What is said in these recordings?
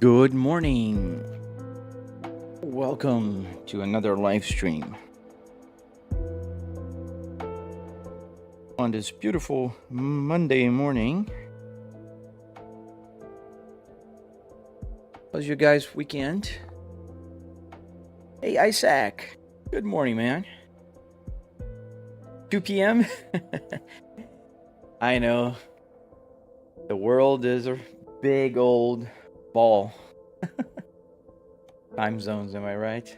Good morning. Welcome to another live stream on this beautiful Monday morning. How's your guys' weekend? Hey, Isaac. Good morning, man. 2 p.m. I know. The world is a big old ball. Time zones, am I right?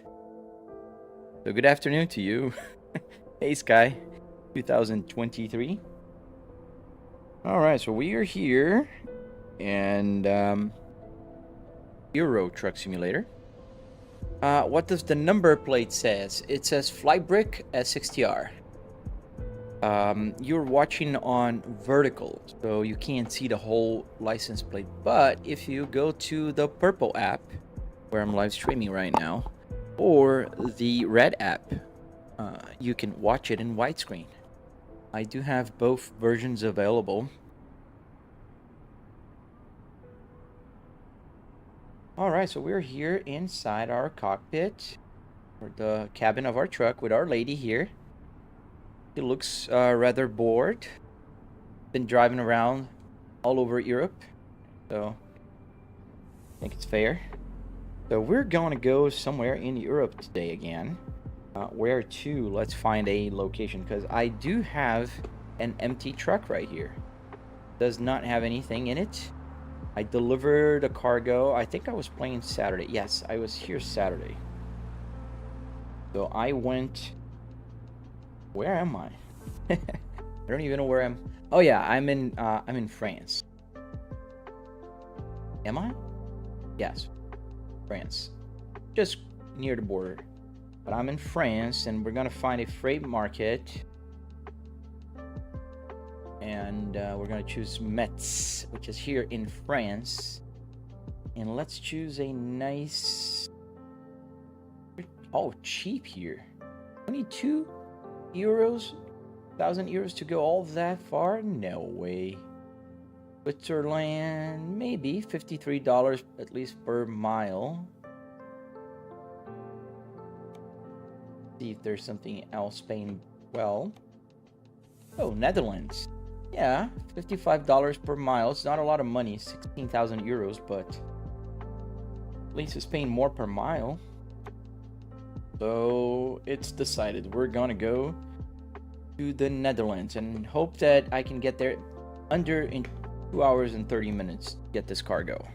So good afternoon to you. Hey, Sky. 2023. All right, so we are here and Euro Truck Simulator. What does the number plate says? It says Flybrick S60R. You're watching on vertical, so you can't see the whole license plate. But if you go to the purple app, where I'm live streaming right now, or the red app, you can watch it in widescreen. I do have both versions available. Alright, so we're here inside our cockpit, or the cabin of our truck, with our lady here. She looks rather bored. Been driving around all over Europe, so I think it's fair. So we're going to go somewhere in Europe today again. Where to? Let's find a location, because I do have an empty truck right here. Does not have anything in it. I delivered a cargo. I think I was playing Saturday. Yes, I was here Saturday. So I went... Where am I? I don't even know where I'm... Oh yeah, I'm in France. Am I? Yes. France. Just near the border. But I'm in France, and we're gonna find a freight market. And we're gonna choose Metz, which is here in France. And let's choose a nice... Oh, cheap here. 22 euros? 1,000 euros to go all that far? No way. Switzerland, maybe $53 at least per mile. See if there's something else paying well. Oh, Netherlands. Yeah, $55 per mile. It's not a lot of money, 16,000 euros, but at least it's paying more per mile. So it's decided. We're gonna go to the Netherlands and hope that I can get there under in 2 hours and 30 minutes to get this cargo.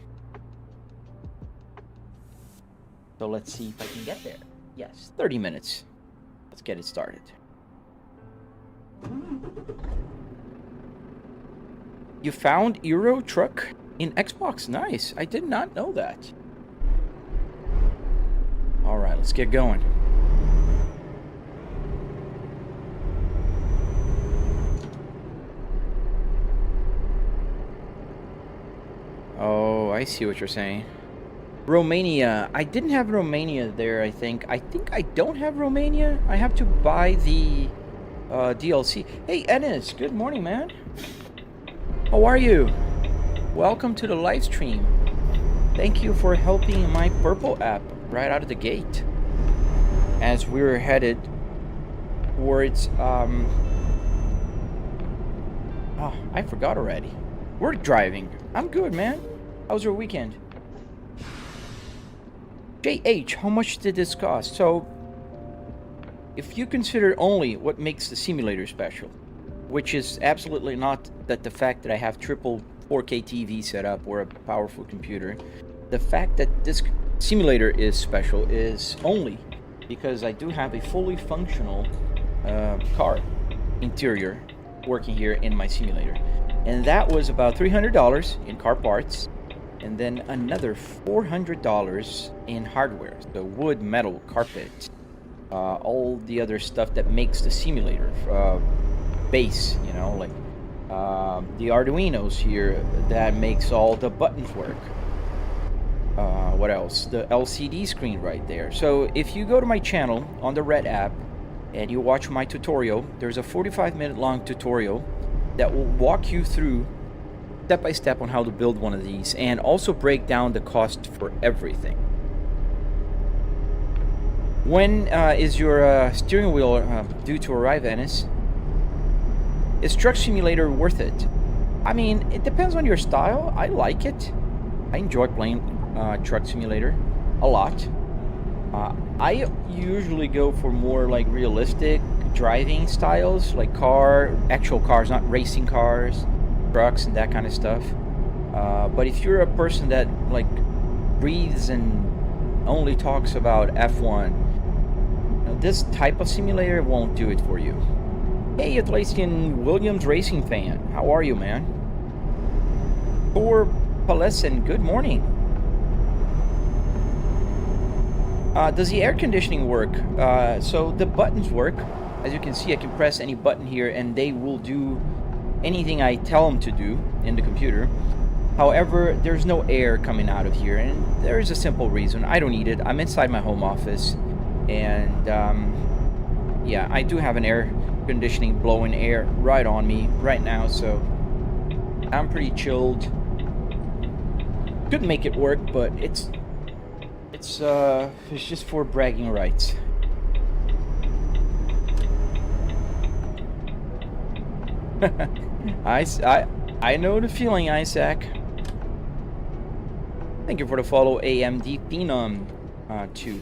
So let's see if I can get there. Yes, 30 minutes. Let's get it started. You found Euro Truck in Xbox. Nice. I did not know that. All right, let's get going. Oh, I see what you're saying. Romania. I didn't have Romania there, I think. I don't have Romania. I have to buy the DLC. Hey, Ennis. Good morning, man. How are you? Welcome to the live stream. Thank you for helping my purple app right out of the gate. As we're headed towards... Oh, I forgot already. We're driving. I'm good, man. How's your weekend? JH, how much did this cost? So, if you consider only what makes the simulator special, which is absolutely not that the fact that I have triple 4K TV set up or a powerful computer, the fact that this simulator is special is only because I do have a fully functional car interior working here in my simulator. And that was about $300 in car parts, and then another $400 in hardware, the wood, metal, carpet, all the other stuff that makes the simulator base, you know, like the Arduinos here that makes all the buttons work. What else? The LCD screen right there. So if you go to my channel on the red app and you watch my tutorial, there's a 45-minute long tutorial that will walk you through step by step on how to build one of these and also break down the cost for everything. When is your steering wheel due to arrive, Ennis? Is Truck Simulator worth it? I mean, it depends on your style. I like it. I enjoy playing Truck Simulator a lot. I usually go for more like realistic driving styles, like actual cars, not racing cars, trucks and that kind of stuff. But if you're a person that like breathes and only talks about F1, this type of simulator won't do it for you. Hey, Atlassian Williams racing fan, how are you, man? Thor Palesen, good morning. Does the air conditioning work? So the buttons work. As you can see, I can press any button here and they will do anything I tell them to do in the computer. However, there's no air coming out of here, and there's a simple reason. I don't need it. I'm inside my home office, and yeah, I do have an air conditioning blowing air right on me right now, so I'm pretty chilled. Couldn't make it work, but it's just for bragging rights. I know the feeling, Isaac. Thank you for the follow, AMD Phenom 2.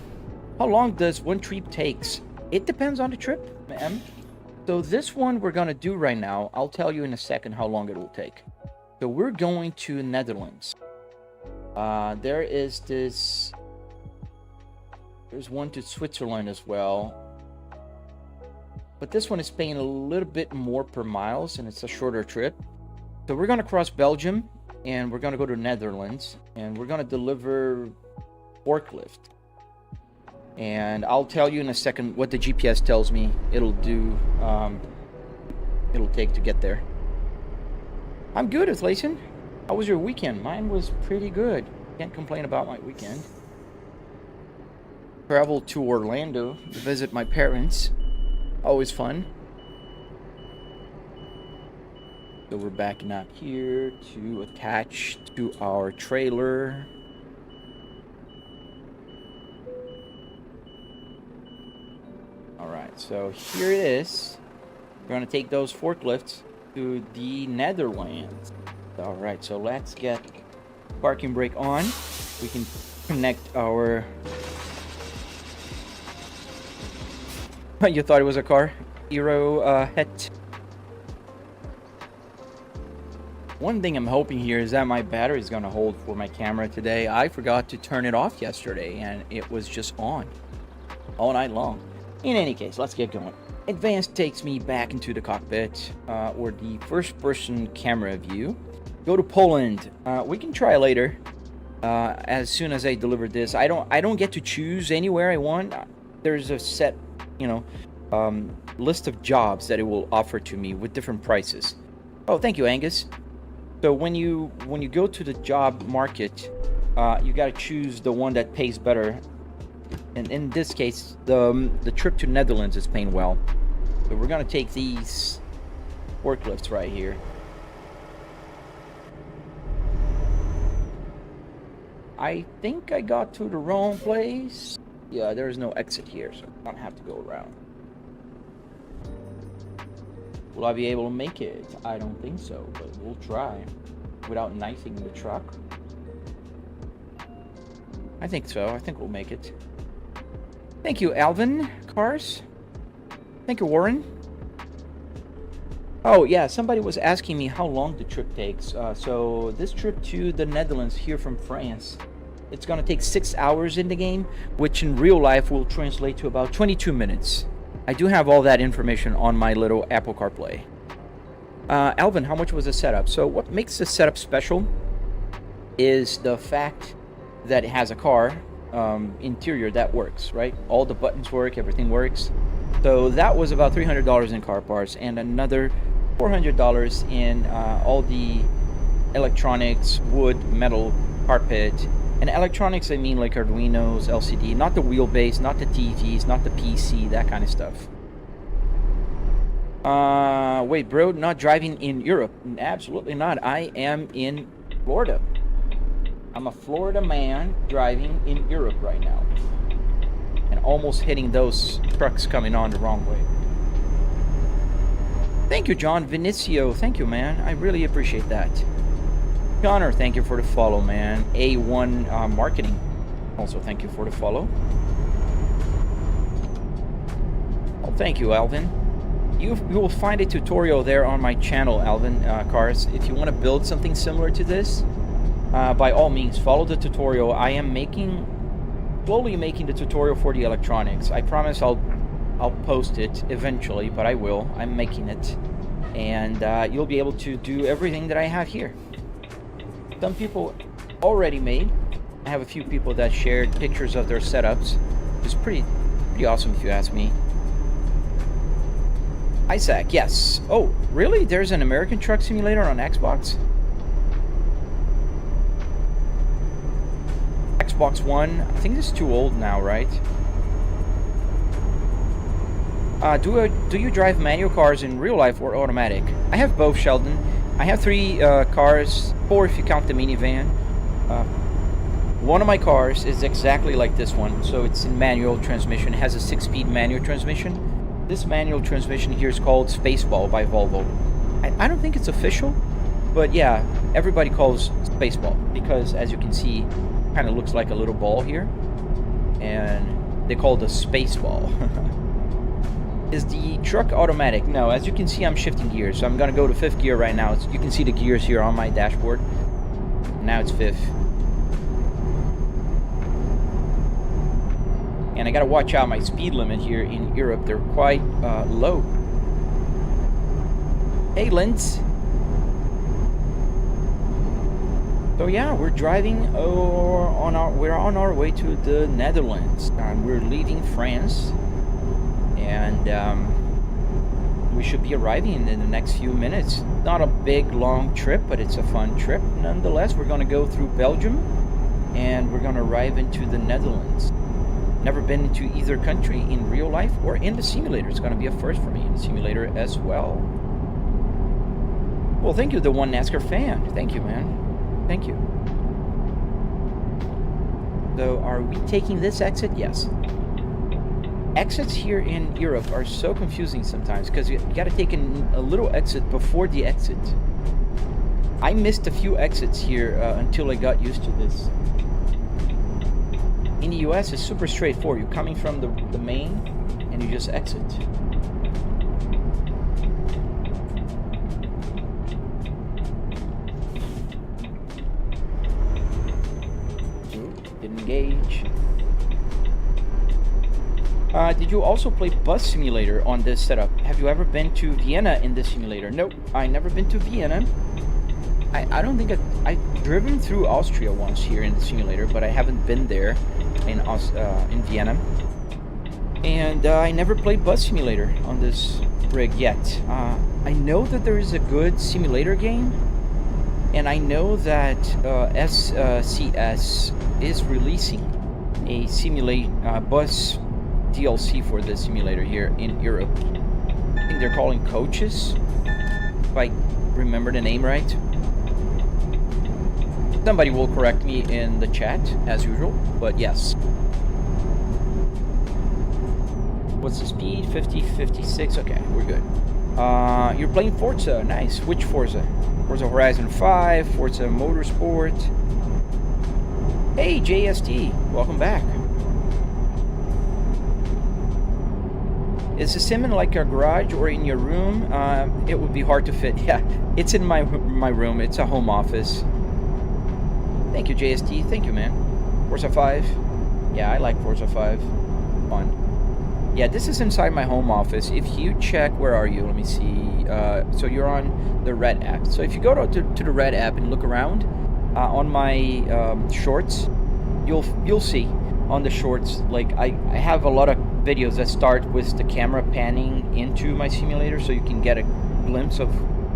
How long does one trip takes? It depends on the trip, ma'am. So this one we're gonna do right now, I'll tell you in a second how long it will take. So we're going to Netherlands. There's one to Switzerland as well. But this one is paying a little bit more per miles, and it's a shorter trip. So we're gonna cross Belgium, and we're gonna go to Netherlands, and we're gonna deliver forklift. And I'll tell you in a second what the GPS tells me it'll do. It'll take to get there. I'm good, Atlassian. How was your weekend? Mine was pretty good. Can't complain about my weekend. Traveled to Orlando to visit my parents. Always fun. So we're backing out here to attach to our trailer. Alright, so here it is. We're going to take those forklifts to the Netherlands. Alright, so let's get parking brake on. We can connect our... You thought it was a car? Hero het. One thing I'm hoping here is that my battery is going to hold for my camera today. I forgot to turn it off yesterday, and it was just on all night long. In any case, let's get going. Advanced takes me back into the cockpit, or the first-person camera view. Go to Poland. We can try later. As soon as I deliver this, I don't get to choose anywhere I want. There's a set, list of jobs that it will offer to me with different prices. Oh, thank you, Angus. So when you go to the job market, you got to choose the one that pays better. And in this case, the trip to Netherlands is paying well. So we're gonna take these forklifts right here. I think I got to the wrong place. Yeah, there's no exit here, so I don't have to go around. Will I be able to make it? I don't think so, but we'll try. Without knifing the truck. I think so. I think we'll make it. Thank you, Alvin Cars. Thank you, Warren. Oh, yeah, somebody was asking me how long the trip takes. So this trip to the Netherlands here from France, it's going to take 6 hours in the game, which in real life will translate to about 22 minutes. I do have all that information on my little Apple CarPlay. Alvin, how much was the setup? So what makes the setup special is the fact that it has a car interior that works, right? All the buttons work, everything works. So that was about $300 in car parts and another $400 in all the electronics, wood, metal, carpet. And electronics, I mean like Arduinos, LCD, not the wheelbase, not the TVs, not the PC, that kind of stuff. Wait, bro, not driving in Europe. Absolutely not. I am in Florida. I'm a Florida man driving in Europe right now. And almost hitting those trucks coming on the wrong way. Thank you, John Vinicio. Thank you, man. I really appreciate that. Connor, thank you for the follow, man. A1 Marketing. Also, thank you for the follow. Oh, thank you, Alvin. You will find a tutorial there on my channel, Alvin Cars. If you want to build something similar to this, by all means, follow the tutorial. I am slowly making the tutorial for the electronics. I promise I'll post it eventually, but I will. I'm making it. And you'll be able to do everything that I have here. Some people already made. I have a few people that shared pictures of their setups. It's pretty awesome if you ask me. Isaac, yes. Oh, really? There's an American Truck Simulator on Xbox? Xbox One. I think it's too old now, right? Do you drive manual cars in real life or automatic? I have both, Sheldon. I have 3 cars, 4 if you count the minivan. One of my cars is exactly like this one, so it's in manual transmission. It has a 6-speed manual transmission. This manual transmission here is called Spaceball by Volvo. I don't think it's official, but yeah, everybody calls Spaceball because, as you can see, it kind of looks like a little ball here, and they call it a Spaceball. Is the truck automatic? No, as you can see, I'm shifting gears, so I'm gonna go to 5th gear right now. You can see the gears here on my dashboard. Now it's 5th. And I gotta watch out my speed limit here in Europe. They're quite low. Hey, Linz. So yeah, we're driving we're on our way to the Netherlands. We're leaving France, and we should be arriving in the next few minutes. Not a big long trip, but it's a fun trip nonetheless. We're gonna go through Belgium, and we're gonna arrive into the Netherlands. Never been into either country in real life or in the simulator. It's going to be a first for me in the simulator as well. Well, thank you, the one NASCAR fan. Thank you, man. Thank you. So, are we taking this exit? Yes. Exits here in Europe are so confusing sometimes because you got to take a little exit before the exit. I missed a few exits here until I got used to this. In the US, it's super straightforward. You're coming from the main, and you just exit. Didn't engage. Did you also play Bus Simulator on this setup? Have you ever been to Vienna in this simulator? Nope, I never been to Vienna. I don't think I've driven through Austria once here in the simulator, but I haven't been there in Vienna. And I never played Bus Simulator on this rig yet. I know that there is a good simulator game, and I know that SCS is releasing a bus DLC for the simulator here in Europe. I think they're calling Coaches, if I remember the name right. Somebody will correct me in the chat, as usual, but yes. What's the speed? 50, 56, okay, we're good. You're playing Forza, nice. Which Forza? Forza Horizon 5, Forza Motorsport. Hey, JST, welcome back. Is the sim in like a garage or in your room? It would be hard to fit. Yeah, it's in my room. It's a home office. Thank you, JST. Thank you, man. Forza 5. Yeah, I like Forza 5. Fun. Yeah, this is inside my home office. If you check, where are you? Let me see. So you're on the Red app. So if you go to the Red app and look around on my shorts, you'll see on the shorts, like I have a lot of videos that start with the camera panning into my simulator, so you can get a glimpse of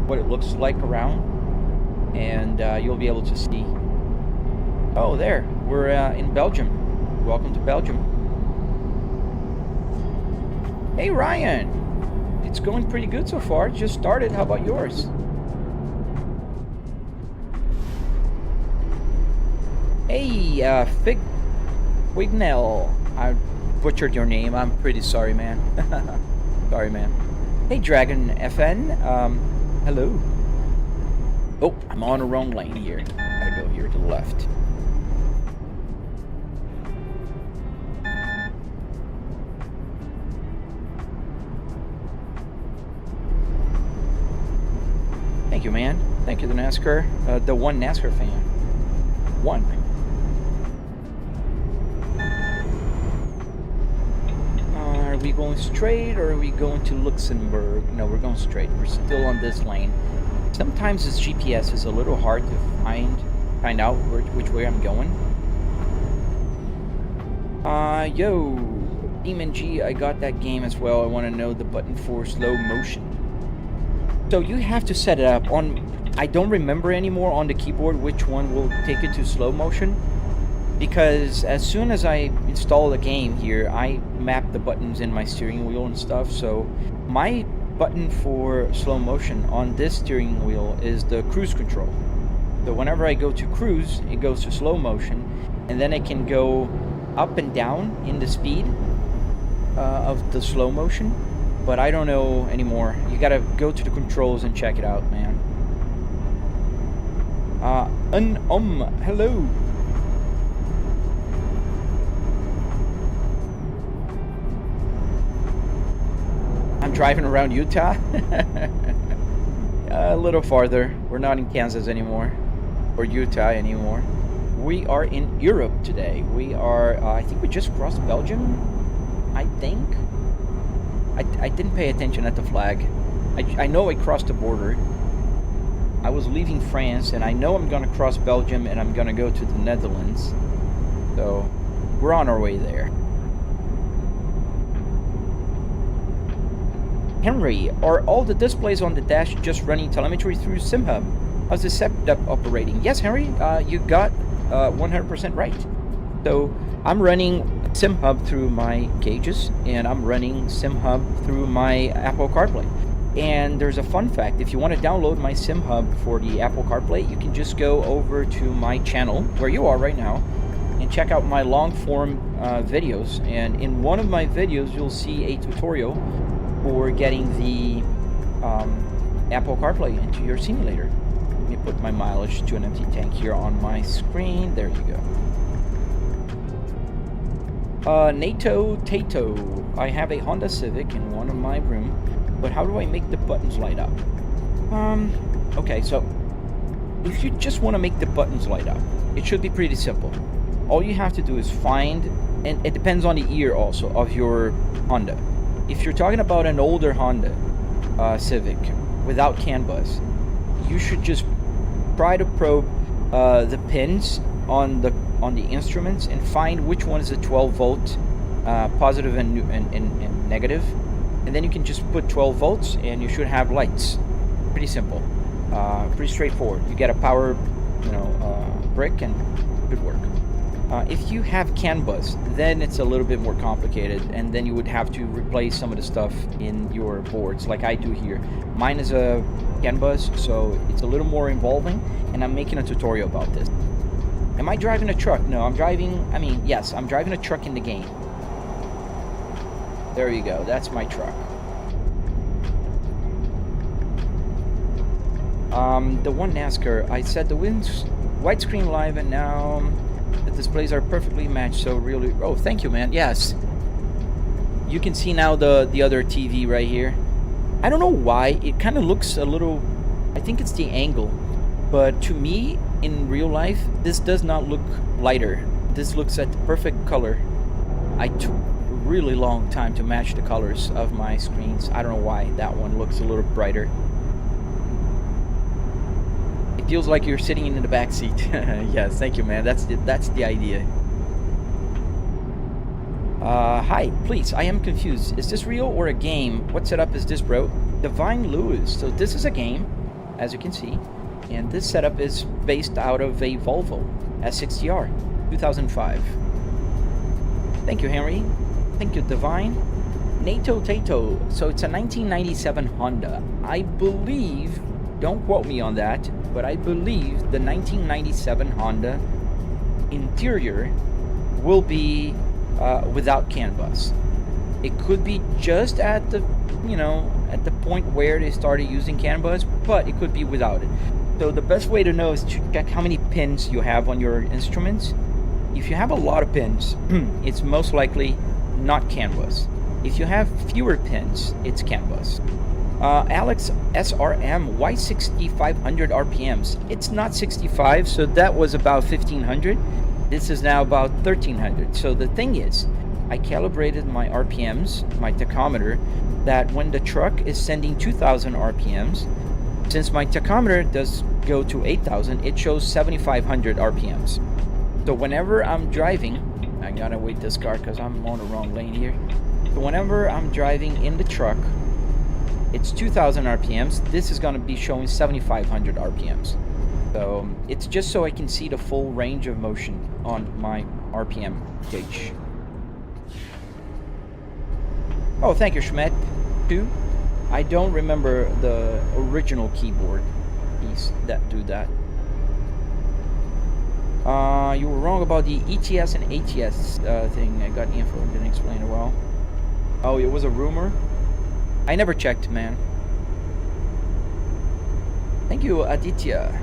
what it looks like around, and you'll be able to see. Oh, there, we're in Belgium. Welcome to Belgium. Hey, Ryan. it's going pretty good so far. Just started. How about yours? Hey, Wignell. I butchered your name. I'm pretty sorry, man. Sorry, man. Hey, Dragon FN. Hello. Oh, I'm on the wrong lane here. Gotta go here to the left. Thank you, man. Thank you, the NASCAR. The one NASCAR fan. One. Are we going straight or are we going to Luxembourg? No, we're going straight. We're still on this lane. Sometimes this GPS is a little hard to find out which way I'm going. Yo, Demon G, I got that game as well. I want to know the button for slow motion. So you have to set it up on, I don't remember anymore on the keyboard which one will take it to slow motion, because as soon as I install the game here, I map the buttons in my steering wheel and stuff. So my button for slow motion on this steering wheel is the cruise control. So whenever I go to cruise, it goes to slow motion, and then I can go up and down in the speed of the slow motion. But I don't know anymore. You gotta go to the controls and check it out, man. Hello. I'm driving around Utah. A little farther. We're not in Kansas anymore, or Utah anymore. We are in Europe today. We are, I think we just crossed Belgium, I think. I didn't pay attention at the flag. I know I crossed the border. I was leaving France, and I know I'm going to cross Belgium, and I'm going to go to the Netherlands. So, we're on our way there. Henry, are all the displays on the dash just running telemetry through SimHub? How's the setup operating? Yes, Henry, you got 100% right. So, I'm running SimHub through my gauges, and I'm running SimHub through my Apple CarPlay. And there's a fun fact: if you want to download my SimHub for the Apple CarPlay, you can just go over to my channel, where you are right now, and check out my long-form videos. And in one of my videos, you'll see a tutorial for getting the Apple CarPlay into your simulator. Let me put my mileage to an empty tank here on my screen. There you go. NATO Tato. I have a Honda Civic in one of my room, but how do I make the buttons light up? Okay, so if you just want to make the buttons light up, it should be pretty simple. All you have to do is find, and it depends on the year also of your Honda. If you're talking about an older Honda Civic without CAN bus, you should just try to probe the pins on the instruments and find which one is a 12 volt positive and negative, and then you can just put 12 volts and you should have lights. Pretty simple, pretty straightforward. You get a power brick and it should work. If you have CAN bus, then it's a little bit more complicated, and then you would have to replace some of the stuff in your boards like I do here. Mine is a CAN bus, so it's a little more involving, and I'm making a tutorial about this. Am I driving a truck? No, I'm driving a truck in the game. There you go, that's my truck. The one NASCAR, I set the widescreen live, and now the displays are perfectly matched, so really... Oh, thank you, man. Yes. You can see now the other TV right here. I don't know why. It kind of looks a little... I think it's the angle. But to me, in real life, this does not look lighter. This looks at the perfect color. I took a really long time to match the colors of my screens. I don't know why that one looks a little brighter. It feels like you're sitting in the back seat. Yes, thank you, man. That's the idea. Hi, please. I am confused. Is this real or a game? What setup is this, bro? Divine Lewis. So this is a game, as you can see, and this setup is based out of a Volvo S60R 2005. Thank you, Henry. Thank you, Divine. NATO Tato. So it's a 1997 Honda. I believe, don't quote me on that, but I believe the 1997 Honda interior will be without CAN bus. It could be just at the, at the point where they started using CAN bus, but it could be without it. So the best way to know is to check how many pins you have on your instruments. If you have a lot of pins, it's most likely not CAN bus. If you have fewer pins, it's CAN bus. Alex SRM, why 6,500 RPMs? It's not 65, so that was about 1,500. This is now about 1,300. So the thing is, I calibrated my RPMs, my tachometer, that when the truck is sending 2,000 RPMs, since my tachometer does go to 8,000, it shows 7,500 RPMs. So whenever I'm driving, I gotta wait this car because I'm on the wrong lane here. So whenever I'm driving in the truck, it's 2,000 RPMs. This is gonna be showing 7,500 RPMs. So it's just so I can see the full range of motion on my RPM gauge. Oh, thank you, Schmidt. Too. I don't remember the original keyboard piece that do that. You were wrong about the ETS and ATS thing. I got info and didn't explain it well. Oh, it was a rumor? I never checked, man. Thank you, Aditya.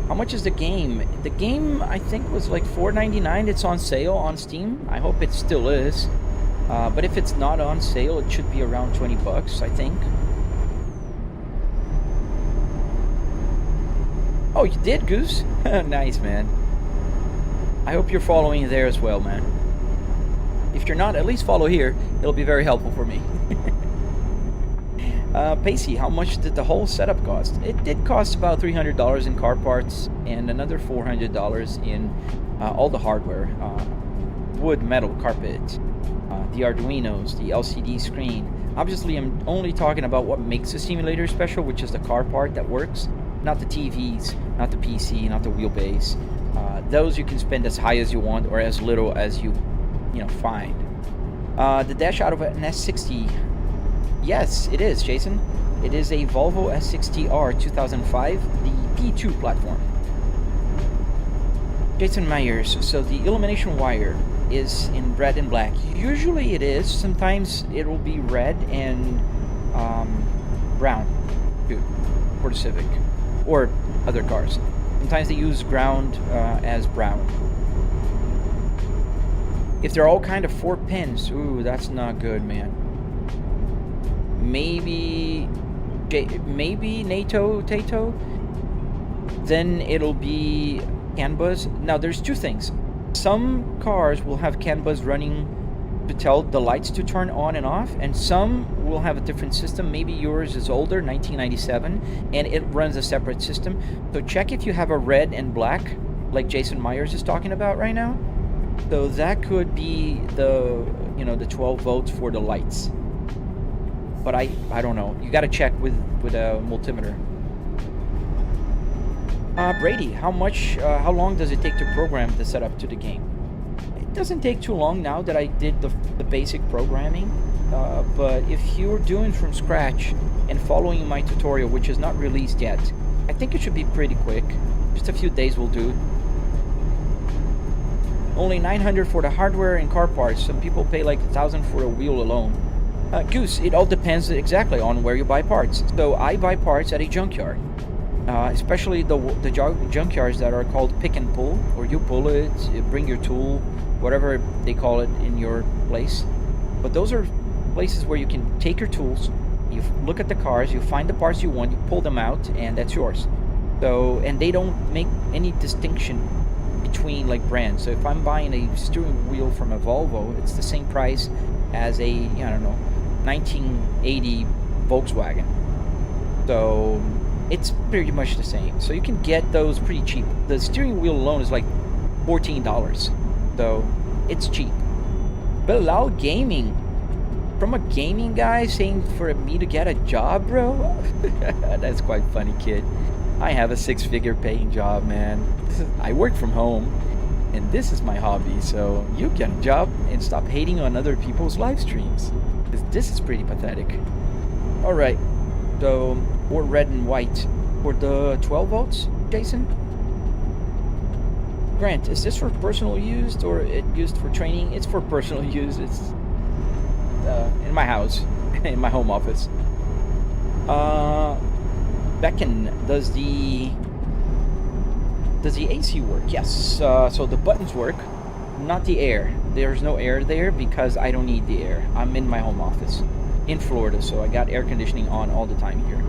How much is the game? The game, I think, was like $4.99. It's on sale on Steam. I hope it still is. But if it's not on sale, it should be around 20 bucks, I think. Oh, you did, Goose? Nice, man. I hope you're following there as well, man. If you're not, at least follow here. It'll be very helpful for me. Pacey, how much did the whole setup cost? It did cost about $300 in car parts and another $400 in all the hardware. Wood, metal, carpet, the Arduinos, the LCD screen. Obviously, I'm only talking about what makes the simulator special, which is the car part that works. Not the TVs, not the PC, not the wheelbase. Those you can spend as high as you want or as little as you find. The dash out of an S60. Yes, it is, Jason. It is a Volvo S60R 2005, the P2 platform. Jason Myers. So the illumination wire is in red and black. Usually it is. Sometimes it will be red and brown too, for the Civic or other cars. Sometimes they use ground as brown. If they're all kind of 4 pins, ooh, that's not good, man. Maybe NATO Tato, then it'll be CAN bus. Now there's two things. Some cars will have CAN bus running to tell the lights to turn on and off, and some will have a different system. Maybe yours is older, 1997, and it runs a separate system. So check if you have a red and black, like Jason Myers is talking about right now. So that could be the the 12 volts for the lights. But I don't know. You got to check with a multimeter. Brady, how long does it take to program the setup to the game? It doesn't take too long now that I did the basic programming. But if you're doing from scratch and following my tutorial, which is not released yet, I think it should be pretty quick. Just a few days will do. Only $900 for the hardware and car parts. Some people pay like $1,000 for a wheel alone. Goose, it all depends exactly on where you buy parts. So I buy parts at a junkyard, especially the junkyards that are called pick and pull, or you pull it, you bring your tool, whatever they call it in your place. But those are places where you can take your tools, you look at the cars, you find the parts you want, you pull them out, and that's yours. So, and they don't make any distinction between like brands. So if I'm buying a steering wheel from a Volvo, it's the same price as a 1980 Volkswagen. So it's pretty much the same. So you can get those pretty cheap. The steering wheel alone is like $14. So it's cheap. Bilal Gaming. From a gaming guy saying for me to get a job, bro? That's quite funny, kid. I have a 6-figure paying job, man. I work from home. and this is my hobby, so you get a job and stop hating on other people's live streams. 'Cause this is pretty pathetic. Alright, so we're red and white for the 12 volts, Jason? Grant, is this for personal use or it used for training? It's for personal use. It's in my house, in my home office. Beckon, does the AC work? Yes. So the buttons work, not the air. There's no air there because I don't need the air. I'm in my home office in Florida, so I got air conditioning on all the time here.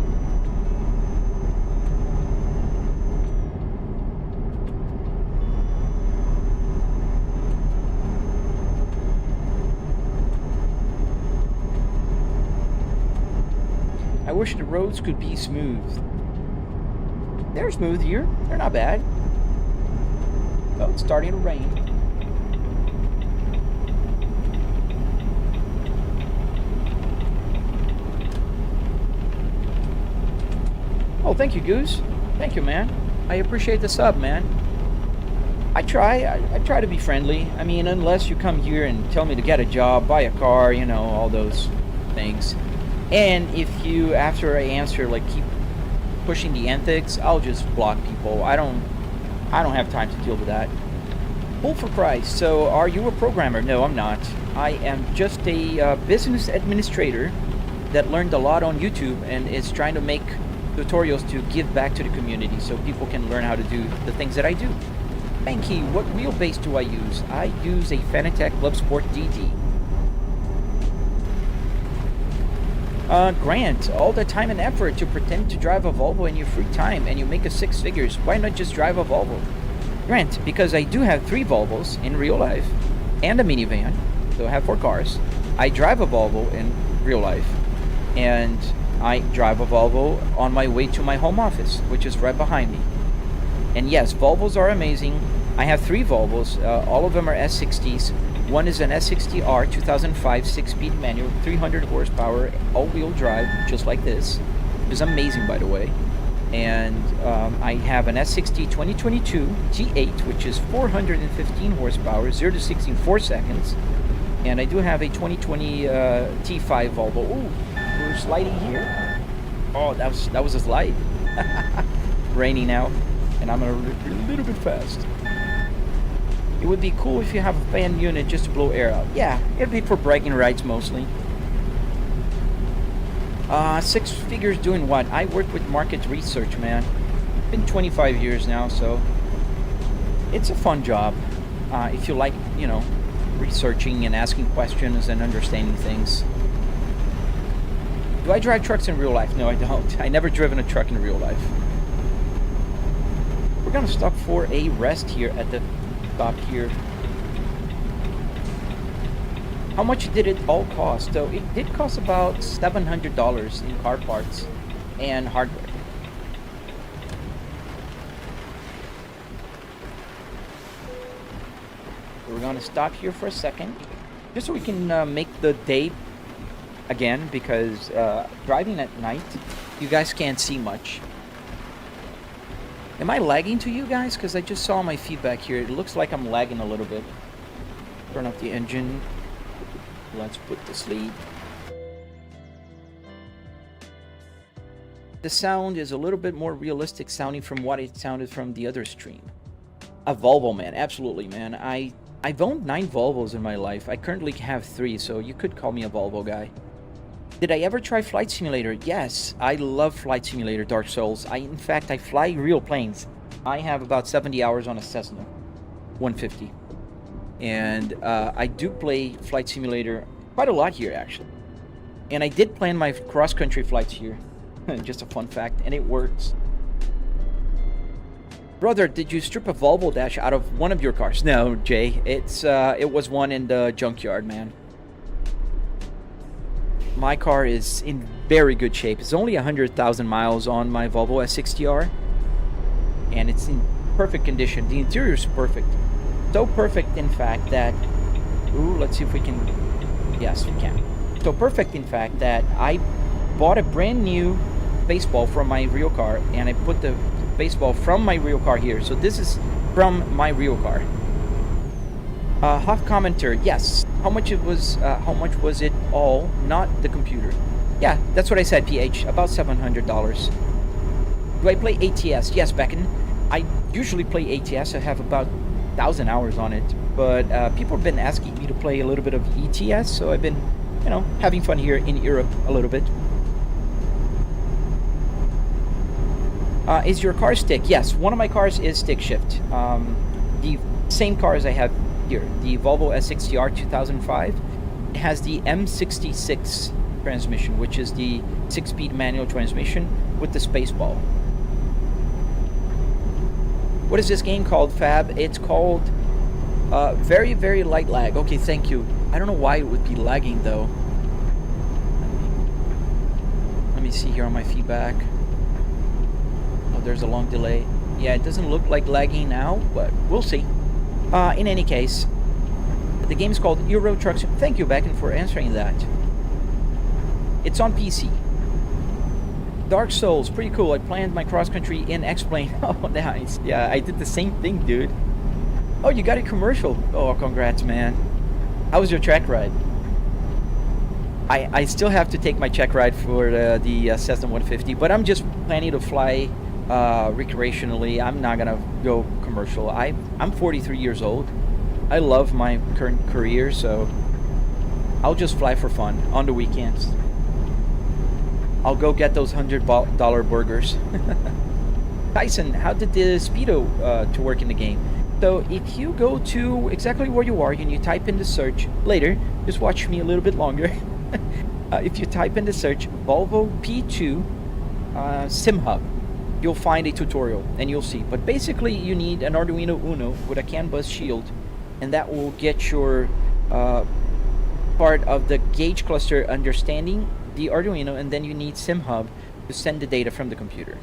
I wish the roads could be smooth. They're smooth here. They're not bad. Oh, it's starting to rain. Oh, thank you, Goose. Thank you, man. I appreciate the sub, man. I try to be friendly. I mean, unless you come here and tell me to get a job, buy a car, you know, all those things. And if you, after I answer, like keep pushing the ethics, I'll just block people. I don't have time to deal with that. Full for price. So, are you a programmer? No, I'm not. I am just a business administrator that learned a lot on YouTube and is trying to make tutorials to give back to the community so people can learn how to do the things that I do. Banky, what wheelbase do I use? I use a Fanatec Club Sport DD. Grant, all the time and effort to pretend to drive a Volvo in your free time and you make a 6 figures. Why not just drive a Volvo? Grant, because I do have 3 Volvos in real life and a minivan, so I have 4 cars. I drive a Volvo in real life and I drive a Volvo on my way to my home office, which is right behind me. And yes, Volvos are amazing. I have 3 Volvos, all of them are S60s. One is an S60R 2005 6-speed manual, 300 horsepower, all-wheel drive, just like this. It is amazing, by the way. And I have an S60 2022 T8, which is 415 horsepower, 0 to 60 in 4 seconds. And I do have a 2020 T5 Volvo. Ooh, we're sliding here. Oh, that was a slide. Raining now, and I'm a little bit fast. It would be cool if you have a fan unit just to blow air out. Yeah, it'd be for bragging rights mostly. 6 figures doing what? I work with market research, man. Been 25 years now, so it's a fun job. If you like, you know, researching and asking questions and understanding things. Do I drive trucks in real life? No, I don't. I never driven a truck in real life. We're gonna stop for a rest here at the stop here. How much did it all cost? So it did cost about $700 in car parts and hardware. We're gonna stop here for a second just so we can make the day again, because driving at night you guys can't see much. Am I lagging to you guys? Because I just saw my feedback here. It looks like I'm lagging a little bit. Turn off the engine. Let's put the sleep. The sound is a little bit more realistic sounding from what it sounded from the other stream. A Volvo, man. Absolutely, man. I've owned 9 Volvos in my life. I currently have 3, so you could call me a Volvo guy. Did I ever try Flight Simulator? Yes, I love Flight Simulator, Dark Souls. In fact, I fly real planes. I have about 70 hours on a Cessna 150. And I do play Flight Simulator quite a lot here, actually. And I did plan my cross-country flights here. Just a fun fact, and it works. Brother, did you strip a Volvo dash out of one of your cars? No, Jay. It was one in the junkyard, man. My car is in very good shape. It's only 100,000 miles on my Volvo S60R. And it's in perfect condition. The interior is perfect. So perfect, in fact, that... Ooh, let's see if we can... Yes, we can. So perfect, in fact, that I bought a brand new baseball from my real car. And I put the baseball from my real car here. So this is from my real car. Hoff commenter, yes. How much it was? How much was it all? Not the computer. Yeah, that's what I said. PH, about $700. Do I play ATS? Yes, Becken. I usually play ATS. I have about 1,000 hours on it, but people have been asking me to play a little bit of ETS, so I've been, having fun here in Europe a little bit. Is your car stick? Yes, one of my cars is stick shift. The same car as I have here, the Volvo S60R 2005, it has the M66 transmission, which is the 6-speed manual transmission with the spaceball. What is this game called, Fab? It's called Very, Very Light Lag. Okay, thank you. I don't know why it would be lagging, though. Let me see here on my feedback. Oh, there's a long delay. Yeah, it doesn't look like lagging now, but we'll see. In any case, the game's called Euro Truck Sim. Thank you, Becken, for answering that. It's on PC. Dark Souls, pretty cool. I planned my cross-country in X-Plane. Oh, nice. Yeah, I did the same thing, dude. Oh, you got a commercial. Oh, congrats, man. How was your track ride? I still have to take my check ride for the Cessna 150, but I'm just planning to fly recreationally. I'm not gonna go commercial. I'm 43 years old. I love my current career, so I'll just fly for fun on the weekends. I'll go get those $100 burgers. Tyson, how did the speedo to work in the game? So if you go to exactly where you are and you type in the search later, just watch me a little bit longer. If you type in the search Volvo P2 Sim Hub, you'll find a tutorial and you'll see. But basically you need an Arduino Uno with a CAN bus shield, and that will get your part of the gauge cluster understanding the Arduino, and then you need SimHub to send the data from the computer.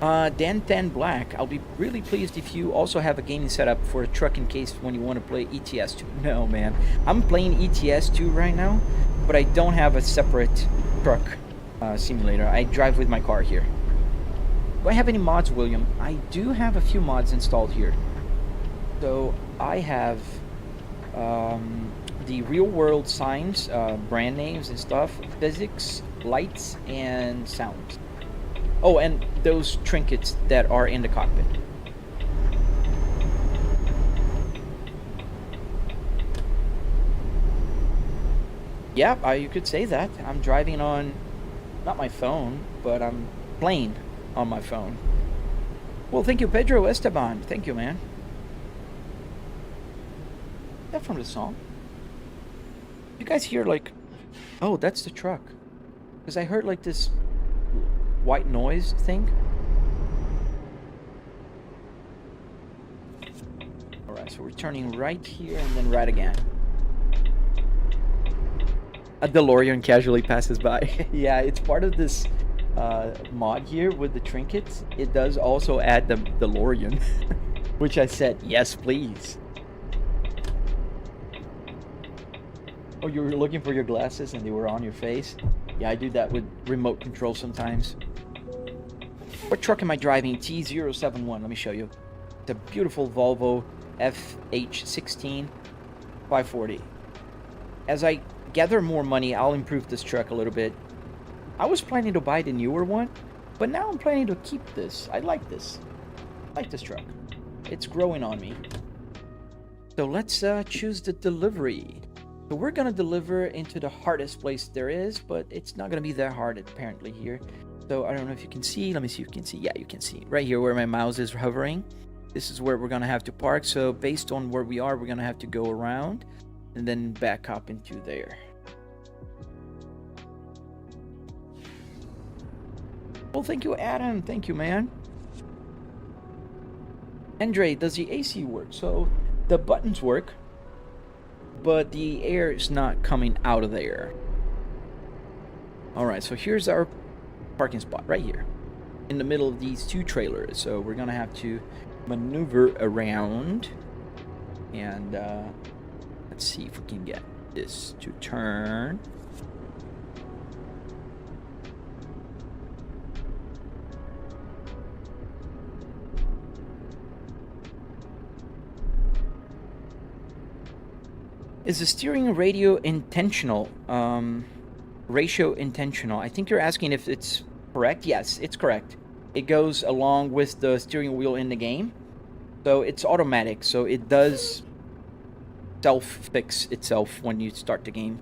Dan Black, I'll be really pleased if you also have a gaming setup for a truck in case when you want to play ETS 2. No, man. I'm playing ETS 2 right now, but I don't have a separate truck simulator. I drive with my car here. Do I have any mods, William? I do have a few mods installed here. So I have the real world signs, brand names and stuff, physics, lights, and sounds. Oh, and those trinkets that are in the cockpit. Yeah, you could say that. I'm driving on, not my phone, but I'm playing on my phone. Well, thank you, Pedro Esteban. Thank you, man. Is that from the song? You guys hear like, oh, that's the truck. Because I heard like this white noise thing. Alright, so we're turning right here and then right again. A DeLorean casually passes by. Yeah, it's part of this mod here with the trinkets. It does also add the DeLorean, which I said, yes, please. Oh, you were looking for your glasses and they were on your face? Yeah, I do that with remote control sometimes. What truck am I driving? T071. Let me show you. It's a beautiful Volvo FH16 540. As I gather more money, I'll improve this truck a little bit. I was planning to buy the newer one, but now I'm planning to keep this. I like this. I like this truck. It's growing on me. So let's choose the delivery. So we're gonna deliver into the hardest place there is, but it's not gonna be that hard apparently here. So I don't know if you can see. Let me see if you can see. Yeah, you can see right here where my mouse is hovering. This is where we're gonna have to park. So based on where we are, we're gonna have to go around and then back up into there. Well, thank you, Adam. Thank you, man. Andre, does the AC work? So the buttons work, but the air is not coming out of there. Alright, so here's our parking spot right here in the middle of these two trailers. So we're gonna have to maneuver around and let's see if we can get this to turn. Is the steering radio intentional? Ratio intentional. I think you're asking if it's correct. Yes, it's correct. It goes along with the steering wheel in the game. So it's automatic. So it does self-fix itself when you start the game.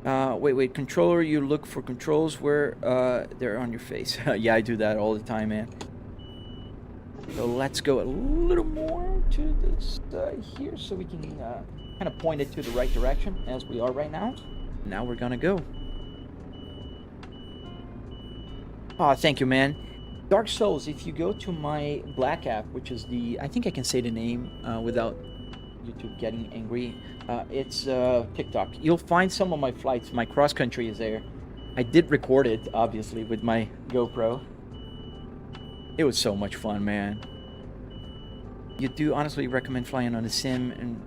Wait. Controller, you look for controls where they're on your face. Yeah, I do that all the time, man. So let's go a little more to this here so we can kind of point it to the right direction as we are right now. Now we're gonna go. Oh, thank you, man. Dark Souls, if you go to my Black app, which is the... I think I can say the name without YouTube getting angry. It's TikTok. You'll find some of my flights. My cross country is there. I did record it, obviously, with my GoPro. It was so much fun, man. You do honestly recommend flying on a sim? And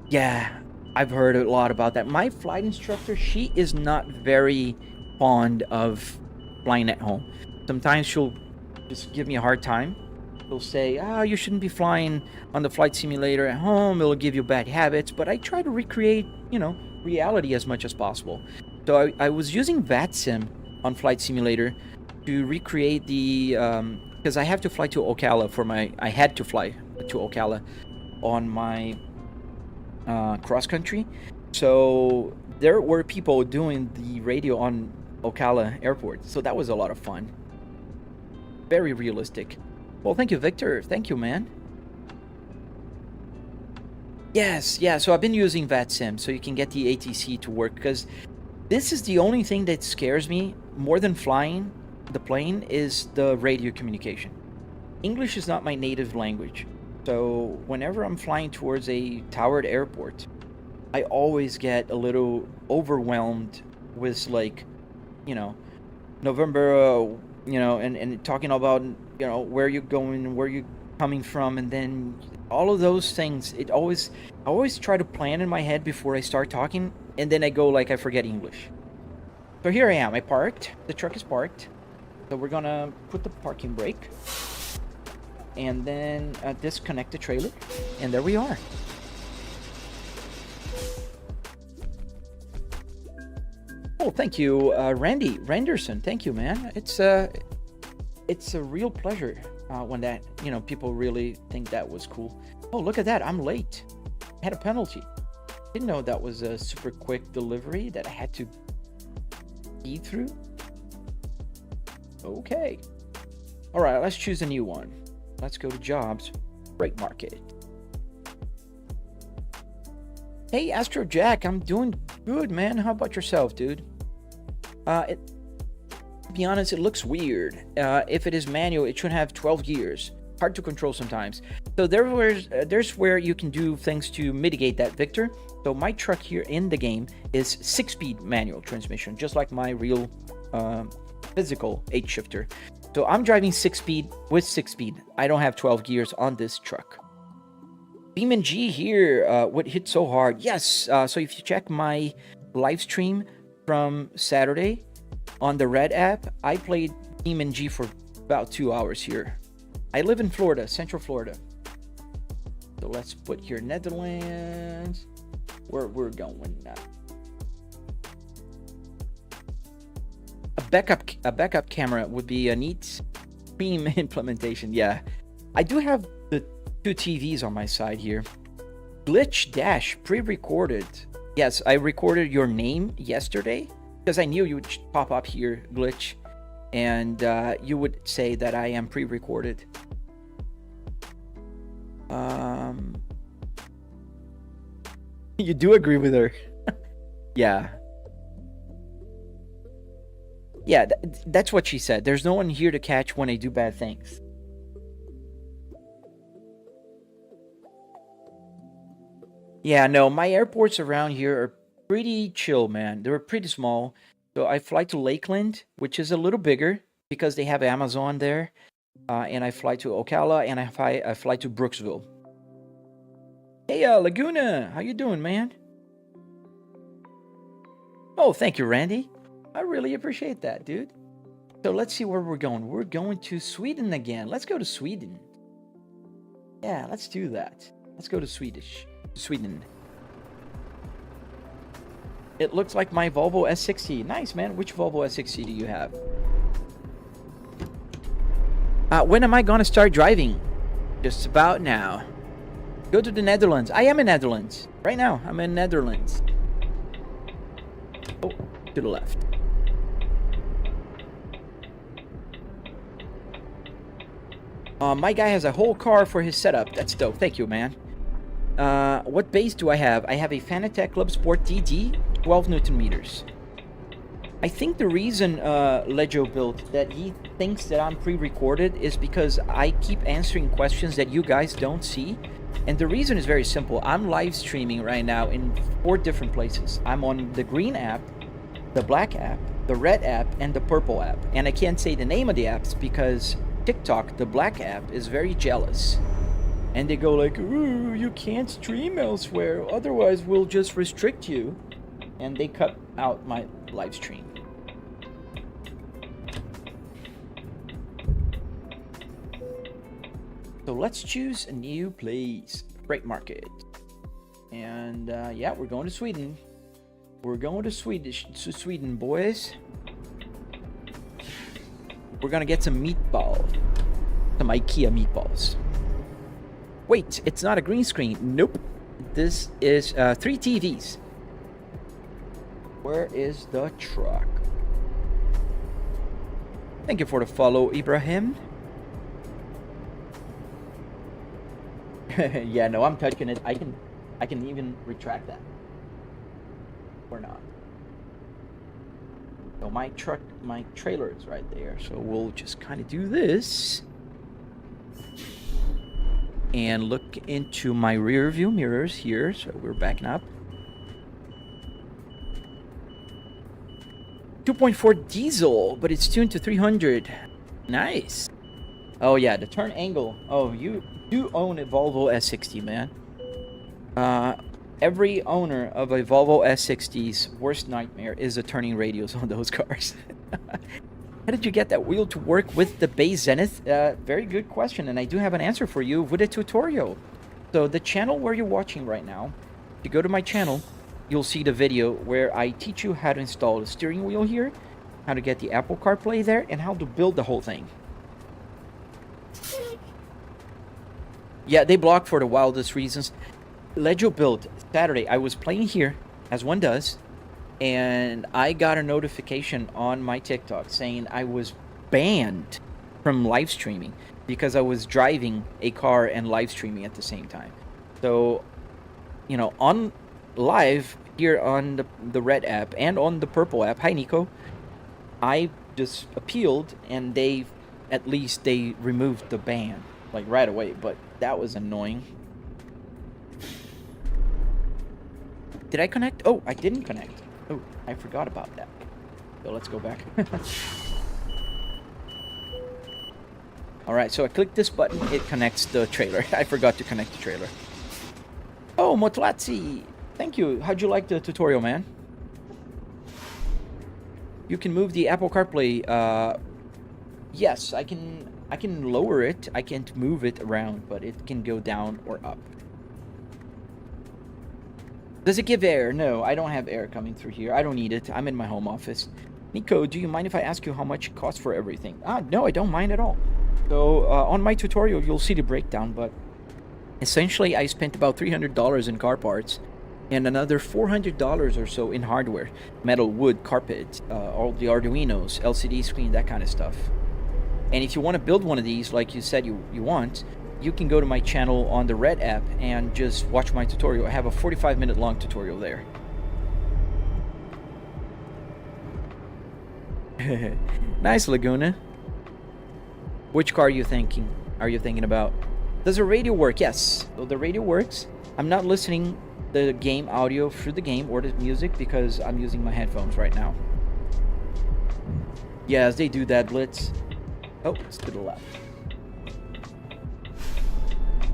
yeah, I've heard a lot about that. My flight instructor, she is not very fond of flying at home. Sometimes she'll just give me a hard time. She'll say, you shouldn't be flying on the flight simulator at home. It'll give you bad habits. But I try to recreate, reality as much as possible. So I was using VATSIM on Flight Simulator to recreate the... because I have to fly to Ocala for my... I had to fly to Ocala on my cross country. So there were people doing the radio on Ocala Airport. So that was a lot of fun. Very realistic. Well, thank you, Victor. Thank you, man. Yes, yeah. So I've been using VATSIM so you can get the ATC to work, because this is the only thing that scares me more than flying the plane is the radio communication. English is not my native language. So whenever I'm flying towards a towered airport, I always get a little overwhelmed with, like, November, and talking about, where you're going, where you're coming from, and then all of those things. I always try to plan in my head before I start talking, and then I go like I forget English. So here I am. I parked. The truck is parked. So we're gonna put the parking brake, and then disconnect the trailer, and there we are. Oh, thank you, Randy Randerson. Thank you, man. It's a real pleasure when that people really think that was cool. Oh, look at that! I'm late. I had a penalty. Didn't know that was a super quick delivery that I had to speed through. Okay. All right, let's choose a new one. Let's go to jobs, freight market. Hey, Astro Jack, I'm doing good, man. How about yourself, dude? To be honest, it looks weird. If it is manual, it should have 12 gears. Hard to control sometimes. So there's where you can do things to mitigate that, Victor. So my truck here in the game is 6-speed manual transmission, just like my real physical 8-shifter. So I'm driving 6-speed with 6-speed. I don't have 12 gears on this truck. Beeman G here would hit so hard. Yes, so if you check my live stream from Saturday on the Red app, I played Beeman G for about 2 hours here. I live in Florida, Central Florida. So let's put here Netherlands, where we're going now. A backup camera would be a neat Stream implementation. Yeah, I do have the 2 TVs on my side here. Glitch Dash pre-recorded. Yes, I recorded your name yesterday because I knew you would pop up here, Glitch, and you would say that I am pre-recorded. You do agree with her? Yeah. Yeah, that's what she said. There's no one here to catch when I do bad things. Yeah, no, my airports around here are pretty chill, man. They're pretty small. So I fly to Lakeland, which is a little bigger because they have Amazon there. And I fly to Ocala, and I fly to Brooksville. Hey, Laguna, how you doing, man? Oh, thank you, Randy. I really appreciate that, dude. So let's see where we're going. We're going to Sweden again. Let's go to Sweden. Yeah, let's do that. Let's go to Sweden. It looks like my Volvo S60. Nice, man. Which Volvo S60 do you have? When am I gonna start driving? Just about now. Go to the Netherlands. I am in Netherlands. Right now, I'm in Netherlands. Oh, to the left. My guy has a whole car for his setup. That's dope. Thank you, man. What base do I have? I have a Fanatec Club Sport DD, 12 Newton meters. I think the reason Legio built that he thinks that I'm pre-recorded is because I keep answering questions that you guys don't see. And the reason is very simple. I'm live streaming right now in 4 different places. I'm on the green app, the black app, the red app, and the purple app. And I can't say the name of the apps because TikTok, the black app, is very jealous. And they go like, ooh, you can't stream elsewhere, otherwise we'll just restrict you. And they cut out my live stream. So let's choose a new place. Freight market. And yeah, we're going to Sweden. We're going to Sweden, boys. We're gonna get some meatballs. Some IKEA meatballs. Wait, it's not a green screen. Nope. This is 3 TVs. Where is the truck? Thank you for the follow, Ibrahim. Yeah, no, I'm touching it. I can even retract that. Or not. So my trailer is right there. So we'll just kind of do this. And look into my rear view mirrors here. So we're backing up. 2.4 diesel, but it's tuned to 300. Nice. Oh yeah, the turn angle. Oh, you do own a Volvo S60, man. Every owner of a Volvo S60's worst nightmare is the turning radius on those cars. How did you get that wheel to work with the base Zenith? Very good question, and I do have an answer for you with a tutorial. So the channel where you're watching right now, if you go to my channel, you'll see the video where I teach you how to install the steering wheel here, how to get the Apple CarPlay there, and how to build the whole thing. Yeah, they block for the wildest reasons. Legio built Saturday. I was playing here, as one does, and I got a notification on my TikTok saying I was banned from live streaming because I was driving a car and live streaming at the same time. So, you know, on live here on the red app and on the purple app, hi Nico, I just appealed and they removed the ban like right away, but that was annoying. Did I connect? Oh, I didn't connect. Oh, I forgot about that. So let's go back. Alright, so I click this button, it connects the trailer. I forgot to connect the trailer. Oh, Motlatsi! Thank you. How'd you like the tutorial, man? You can move the Apple CarPlay. Yes, I can lower it. I can't move it around, but it can go down or up. Does it give air? No, I don't have air coming through here. I don't need it. I'm in my home office. Nico, do you mind if I ask you how much it costs for everything? No, I don't mind at all. So, on my tutorial, you'll see the breakdown, but essentially, I spent about $300 in car parts and another $400 or so in hardware. Metal, wood, carpet, all the Arduinos, LCD screen, that kind of stuff. And if you want to build one of these, like you said you want, you can go to my channel on the red app and just watch my tutorial. I have a 45-minute long tutorial there. Nice, Laguna. Which car are you thinking about? Does the radio work? Yes. So the radio works. I'm not listening the game audio through the game or the music because I'm using my headphones right now. Yes, they do that, Blitz. Oh, it's to the left.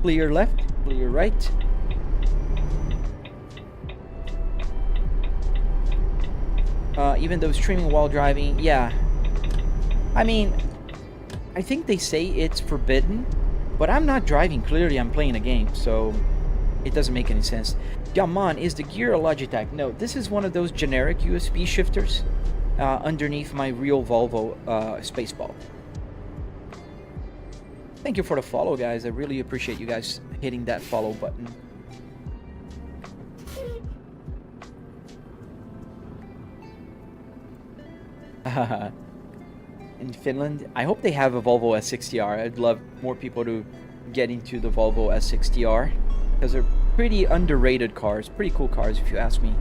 Clear left, clear right. Even though streaming while driving, yeah. I mean, I think they say it's forbidden, but I'm not driving. Clearly, I'm playing a game, so It doesn't make any sense. Yaman, is the gear a Logitech? No, this is one of those generic USB shifters underneath my real Volvo Spaceball. Thank you for the follow, guys. I really appreciate you guys hitting that follow button. In Finland, I hope they have a Volvo S60R. I'd love more people to get into the Volvo S60R because they're pretty underrated cars, pretty cool cars if you ask me.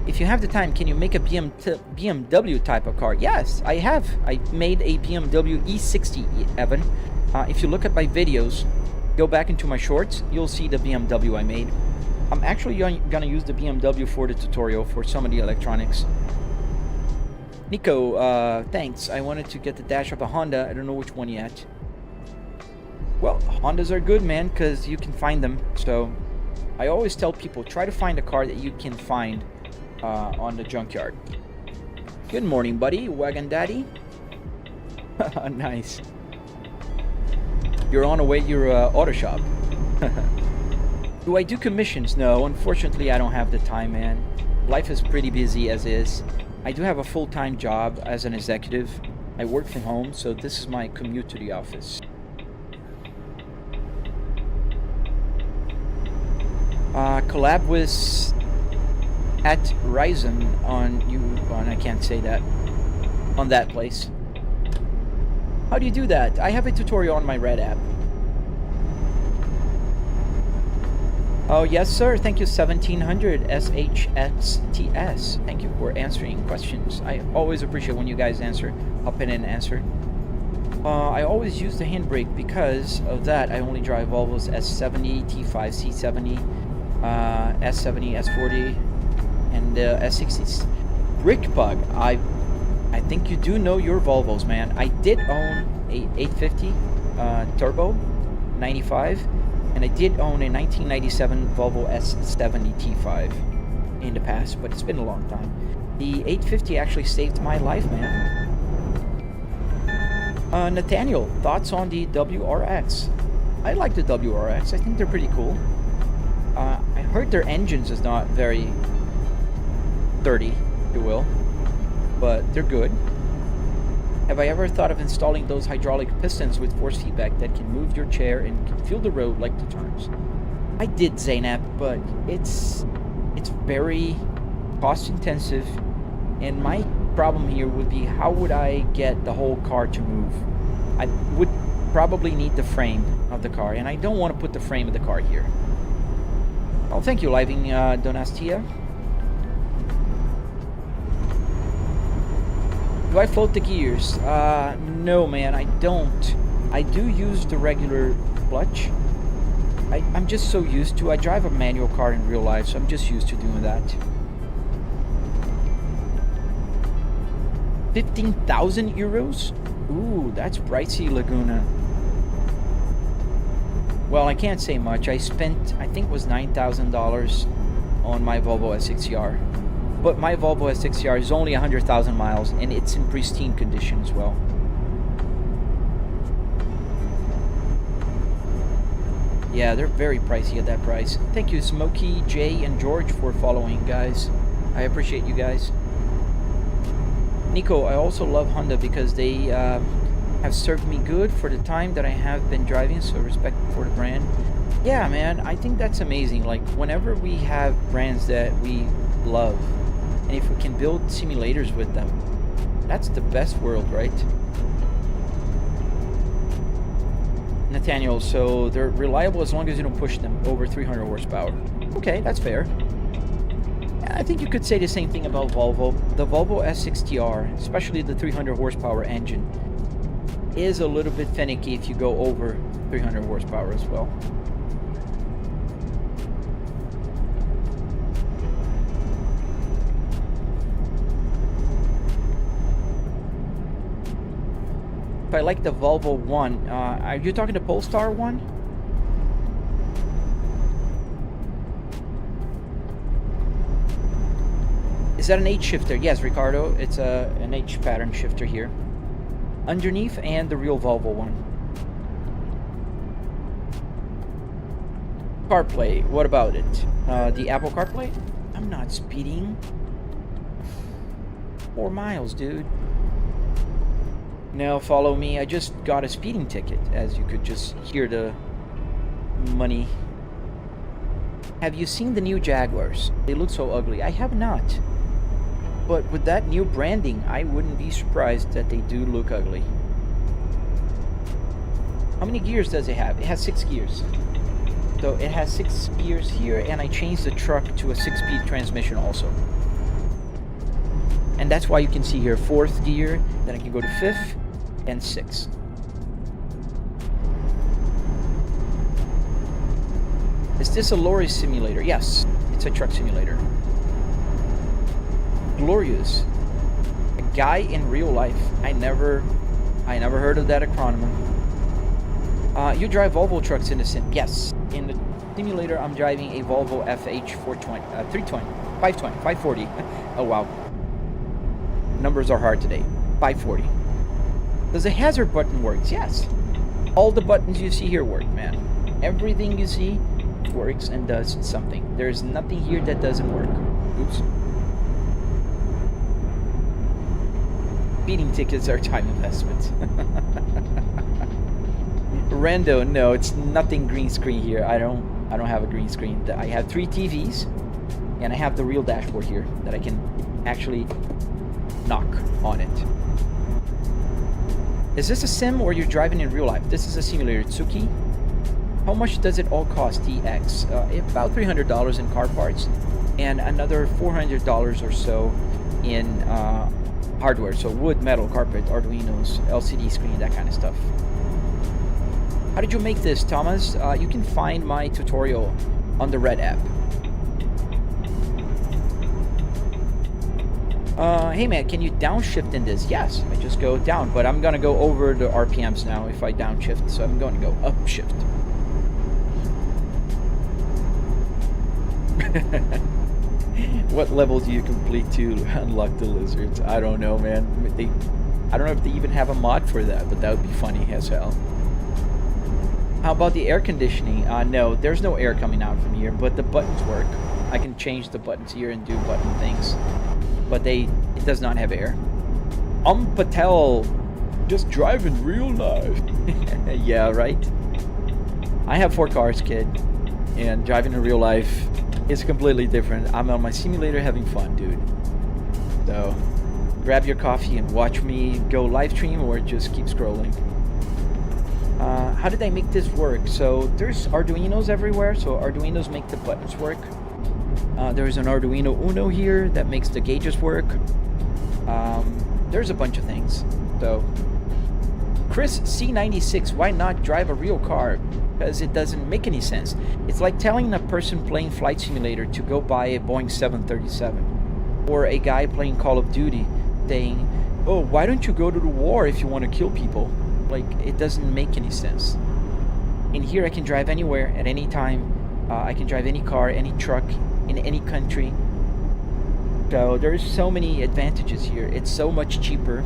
If you have the time, can you make a BMW type of car? Yes, I have. I made a BMW E60, Evan. If you look at my videos, go back into my shorts, you'll see the BMW I made. I'm actually gonna use the BMW for the tutorial for some of the electronics. Nico, thanks. I wanted to get the dash of a Honda. I don't know which one yet. Well, Hondas are good, man, because you can find them. So I always tell people, try to find a car that you can find on the junkyard. Good morning, buddy. Wagon Daddy. Nice. You're on the way to your auto shop. Do I do commissions? No, unfortunately, I don't have the time, man. Life is pretty busy as is. I do have a full-time job as an executive. I work from home, so this is my commute to the office. Collab with at Ryzen on I can't say that, on that place. How do you do that? I have a tutorial on my Red app. Oh, yes, sir. Thank you, 1700 SHXTS. Thank you for answering questions. I always appreciate when you guys answer, hop in and answer. I always use the handbrake. Because of that, I only drive Volvo's S70, T5, C70, S70, S40, and S60. Brickbug, I think you do know your Volvos, man. I did own a 850 Turbo 95. And I did own a 1997 Volvo S70 T5 in the past, but it's been a long time. The 850 actually saved my life, man. Nathaniel, thoughts on the WRX? I like the WRX. I think they're pretty cool. I heard their engines is not very dirty, if you will, but they're good. Have I ever thought of installing those hydraulic pistons with force feedback that can move your chair and can feel the road like the turns? I did, Zainab, but it's very cost intensive, and my problem here would be how would I get the whole car to move? I would probably need the frame of the car, and I don't want to put the frame of the car here. Oh, thank you, Living Donastia. Do I float the gears? No, man, I don't. I do use the regular clutch. I'm just so used to. I drive a manual car in real life, so I'm just used to doing that. 15,000 euros? Ooh, that's pricey, Laguna. Well, I can't say much. I spent, I think it was $9,000 on my Volvo S60R. But my Volvo S60R is only 100,000 miles, and it's in pristine condition as well. Yeah, they're very pricey at that price. Thank you, Smokey, Jay, and George for following, guys. I appreciate you guys. Nico, I also love Honda because they have served me good for the time that I have been driving, so respect for the brand. Yeah, man, I think that's amazing. Like, whenever we have brands that we love, and if we can build simulators with them, that's the best world, right? Nathaniel, so they're reliable as long as you don't push them over 300 horsepower. Okay, that's fair. I think you could say the same thing about Volvo. The Volvo S60R, especially the 300 horsepower engine, is a little bit finicky if you go over 300 horsepower as well. If I like the Volvo 1, are you talking the Polestar 1? Is that an H shifter? Yes, Ricardo, it's an H pattern shifter here. Underneath, and the real Volvo one. CarPlay, what about it? The Apple CarPlay? I'm not speeding. 4 miles, dude. Now follow me. I just got a speeding ticket, as you could just hear the money. Have you seen the new Jaguars? They look so ugly. I have not. But with that new branding, I wouldn't be surprised that they do look ugly. How many gears does it have? It has 6 gears. So it has 6 gears here, and I changed the truck to a 6-speed transmission also. And that's why you can see here 4th gear, then I can go to 5th and 6th. Is this a lorry simulator? Yes, it's a truck simulator. Glorious. A guy in real life. I never heard of that acronym. You drive Volvo trucks in the sim? Yes. In the simulator, I'm driving a Volvo FH 420, 320, 520, 540. Oh wow. Numbers are hard today. 540. Does the hazard button work? Yes. All the buttons you see here work, man. Everything you see works and does something. There's nothing here that doesn't work. Oops. Speeding tickets are time investments. Rando, no, it's nothing green screen here. I don't have a green screen. I have 3 TVs, and I have the real dashboard here that I can actually knock on it. Is this a sim or you're driving in real life? This is a simulator, Tsuki. How much does it all cost, TX? About $300 in car parts, and another $400 or so in hardware. So wood, metal, carpet, Arduinos, LCD screen, that kind of stuff. How did you make this, Thomas? You can find my tutorial on the Red app. Hey man, can you downshift in this? Yes, I just go down, but I'm gonna go over the RPMs now if I downshift, so I'm going to go upshift. What level do you complete to unlock the lizards? I don't know, man. I don't know if they even have a mod for that, but that would be funny as hell. How about the air conditioning? No, there's no air coming out from here, but the buttons work. I can change the buttons here and do button things, but it does not have air. Patel, just driving real life. Yeah, right? I have 4 cars, kid, and driving in real life is completely different. I'm on my simulator having fun, dude. So, grab your coffee and watch me go live stream or just keep scrolling. How did I make this work? So there's Arduinos everywhere, so Arduinos make the buttons work. There's an Arduino Uno here that makes the gauges work. There's a bunch of things. So Chris C96, why not drive a real car? Because it doesn't make any sense. It's like telling a person playing Flight Simulator to go buy a Boeing 737, or a guy playing Call of Duty saying, oh, why don't you go to the war if you want to kill people? Like, it doesn't make any sense. In here I can drive anywhere at any time. I can drive any car, any truck, in any country. So there's so many advantages here. It's so much cheaper.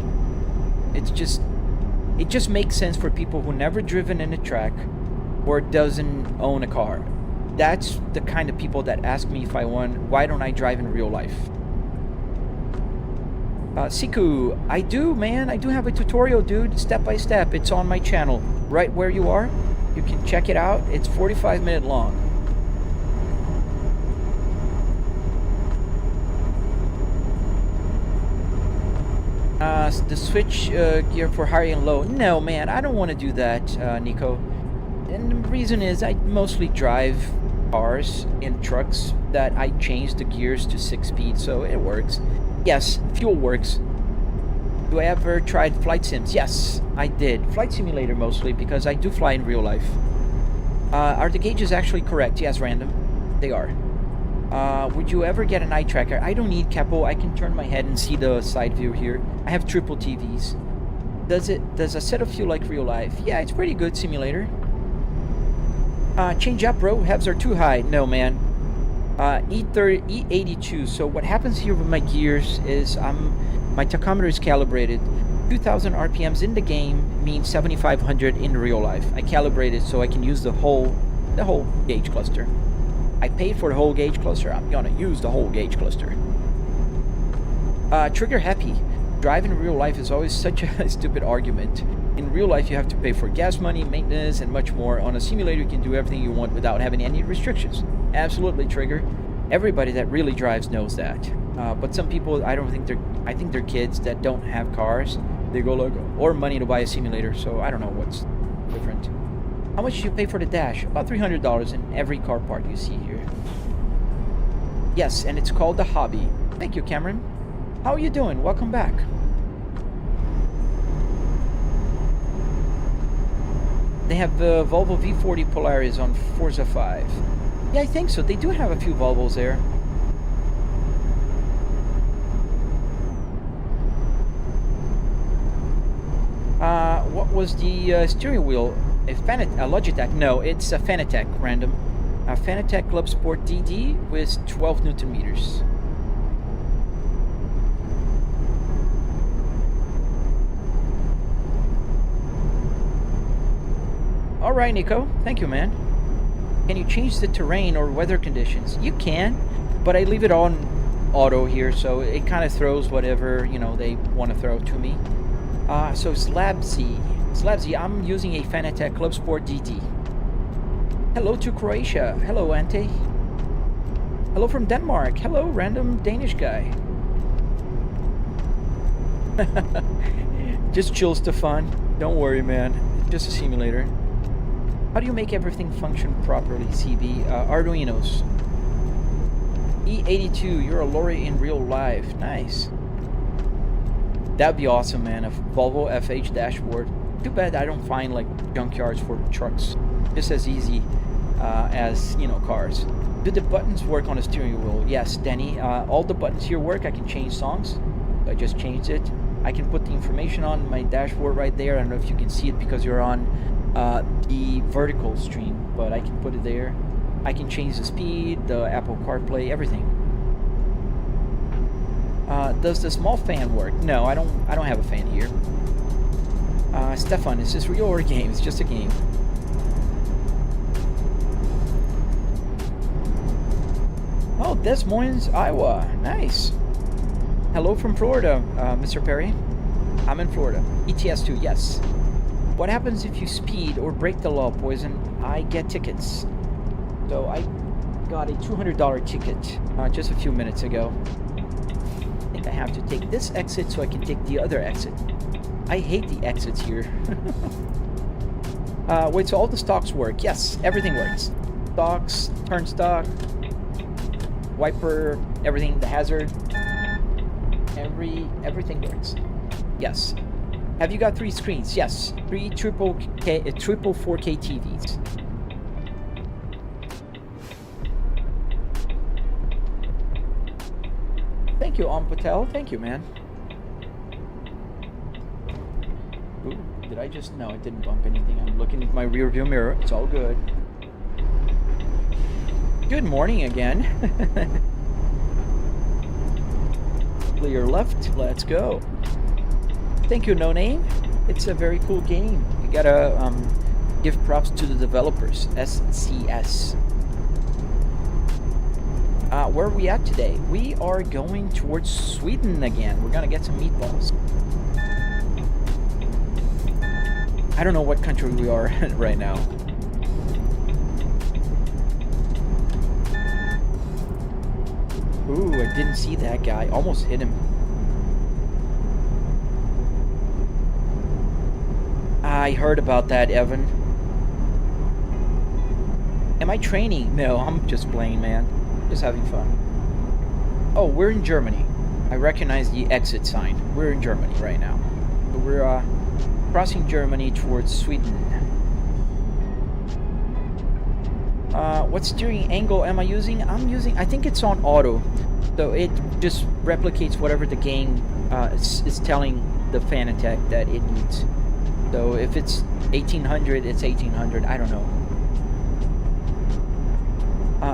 It just makes sense for people who never driven in a track or doesn't own a car. That's the kind of people that ask me if why don't I drive in real life? Siku, I do, man. I do have a tutorial, dude, step by step. It's on my channel, right where you are. You can check it out. It's 45-minute long. The switch gear for high and low. No, man, I don't want to do that, Nico. And the reason is I mostly drive cars and trucks that I change the gears to 6-speed, so it works. Yes, fuel works. Do I ever tried flight sims? Yes, I did. Flight simulator mostly, because I do fly in real life. Are the gauges actually correct? Yes, random. They are. Would you ever get an eye tracker? I don't need capo. I can turn my head and see the side view here. I have triple TVs. Does a set of feel like real life? Yeah, it's pretty good simulator. Change up, bro. Hebs are too high. No, man. E82. So what happens here with my gears is my tachometer is calibrated. 2000 RPMs in the game means 7500 in real life. I calibrate it so I can use the whole the whole gauge cluster. I paid for the whole gauge cluster. I'm gonna use the whole gauge cluster. Trigger happy. Driving in real life is always such a stupid argument. In real life, you have to pay for gas money, maintenance, and much more. On a simulator, you can do everything you want without having any restrictions. Absolutely, Trigger. Everybody that really drives knows that. But some people, I think they're kids that don't have cars. They go like, or money to buy a simulator. So I don't know what's different. How much do you pay for the dash? About $300 in every car part you see here. Yes, and it's called the Hobby. Thank you, Cameron. How are you doing? Welcome back. They have the Volvo V40 Polaris on Forza 5. Yeah, I think so. They do have a few Volvos there. What was the steering wheel? A Logitech? No, it's a Fanatec random. A Fanatec Club Sport DD with 12 Newton meters. All right, Nico. Thank you, man. Can you change the terrain or weather conditions? You can, but I leave it on auto here, so it kind of throws whatever, you know, they want to throw to me. So Slabzy, I'm using a Fanatec Club Sport DD. Hello to Croatia. Hello, Ante. Hello from Denmark. Hello, random Danish guy. Just chill, Stefan. Don't worry, man. Just a simulator. How do you make everything function properly, CB? Arduinos. E82, you're a lorry in real life. Nice. That'd be awesome, man. A Volvo FH dashboard. Too bad I don't find like junkyards for trucks. Just as easy as, you know, cars. Do the buttons work on a steering wheel? Yes, Danny. All the buttons here work. I can change songs. I just changed it. I can put the information on my dashboard right there. I don't know if you can see it because you're on the vertical stream, but I can put it there. I can change the speed, the Apple CarPlay, everything. Does the small fan work? No, I don't have a fan here. Stefan, is this real or a game? It's just a game. Oh, Des Moines, Iowa. Nice. Hello from Florida, Mr. Perry. I'm in Florida. ETS 2, yes. What happens if you speed or break the law, Poison? I get tickets. So I got a $200 ticket just a few minutes ago. I think I have to take this exit so I can take the other exit. I hate the exits here. Wait, so all the stocks work? Yes, everything works. Stocks, turn stock, wiper, everything, the hazard. Everything works. Yes. Have you got 3 screens? Yes. 3 triple 4K TVs. Thank you, Om Patel. Thank you, man. Ooh, did I just... No, I didn't bump anything. I'm looking at my rear view mirror. It's all good. Good morning again. Clear left. Let's go. Thank you, No Name. It's a very cool game. You gotta give props to the developers. SCS. Where are we at today? We are going towards Sweden again. We're gonna get some meatballs. I don't know what country we are right now. Ooh, I didn't see that guy. Almost hit him. I heard about that, Evan. Am I training? No, I'm just playing, man. Just having fun. Oh, we're in Germany. I recognize the exit sign. We're in Germany right now. So we're crossing Germany towards Sweden. What steering angle am I using? I think it's on auto. So it just replicates whatever the game is telling the Fanatec that it needs. So if it's 1800, it's 1800. I don't know.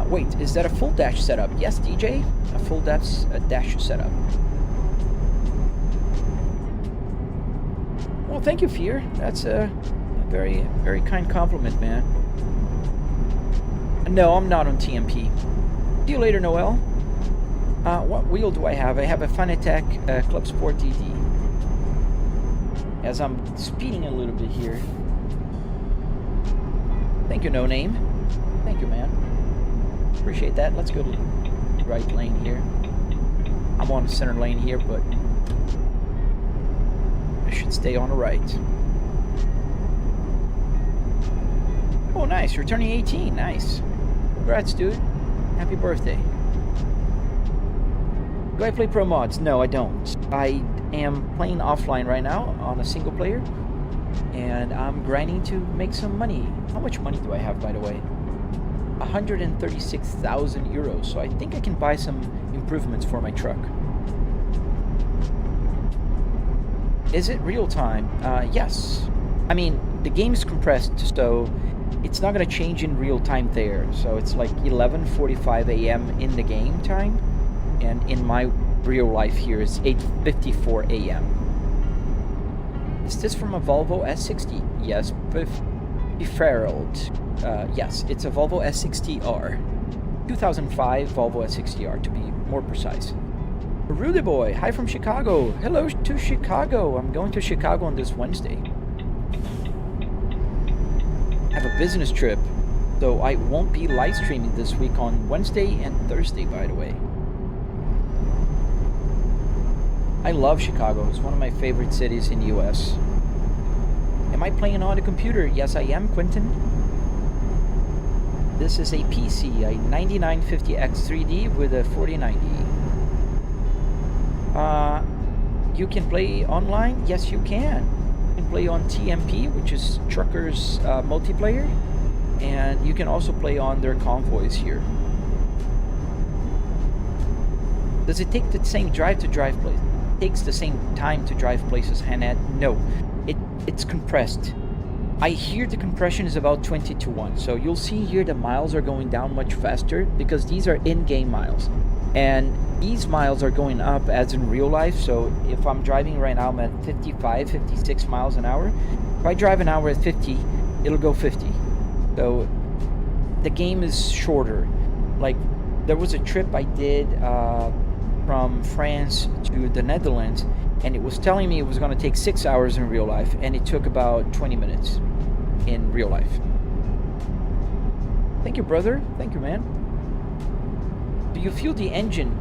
Wait, is that a full dash setup? Yes, DJ, a full dash setup. Well, thank you, Fear. That's a very, very kind compliment, man. No, I'm not on TMP. See you later, Noel. What wheel do I have? I have a Fanatec Club Sport DD. As I'm speeding a little bit here. Thank you, No Name. Thank you, man. Appreciate that. Let's go to the right lane here. I'm on the center lane here, but I should stay on the right. Oh, nice. You're turning 18. Nice. Congrats, dude. Happy birthday. Do I play pro mods? No, I don't. I am playing offline right now on a single player, and I'm grinding to make some money. How much money do I have, by the way? 136,000 euros. So I think I can buy some improvements for my truck. Is it real time? Yes. I mean, the game is compressed, so it's not going to change in real time there. So it's like 11:45 a.m. in the game time, and in my real life here it's 8:54 a.m. Is this from a Volvo S60? Yes. Beferreld. Yes, it's a Volvo S60R. 2005 Volvo S60R to be more precise. Rudy Boy, hi from Chicago. Hello to Chicago. I'm going to Chicago on this Wednesday. I have a business trip, so I won't be live streaming this week on Wednesday and Thursday, by the way. I love Chicago. It's one of my favorite cities in the US. Am I playing on a computer? Yes, I am, Quentin. This is a PC, a 9950X 3D with a 4090. You can play online? Yes, you can. You can play on TMP, which is Truckers multiplayer, and you can also play on their convoys here. Does it take the same drive to drive place? It takes the same time to drive places, Hannah? No, it's compressed. I hear the compression is about 20 to 1, so you'll see here the miles are going down much faster because these are in-game miles. And these miles are going up as in real life, so if I'm driving right now, I'm at 55, 56 miles an hour. If I drive an hour at 50, it'll go 50. So the game is shorter. Like, there was a trip I did from France to the Netherlands, and it was telling me it was going to take 6 hours in real life, and it took about 20 minutes in real life. Thank you, brother. Thank you, man. Do you feel the engine?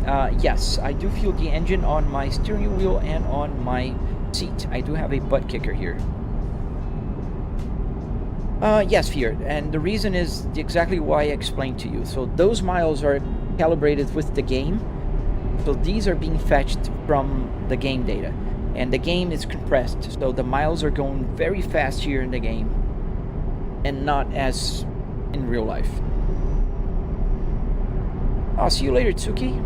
Yes, I do feel the engine on my steering wheel and on my seat. I do have a butt kicker here. Yes, Fear, and the reason is exactly why I explained to you. So those miles are calibrated with the game. So these are being fetched from the game data, and the game is compressed. So the miles are going very fast here in the game, and not as in real life. I'll see you later, Tsuki.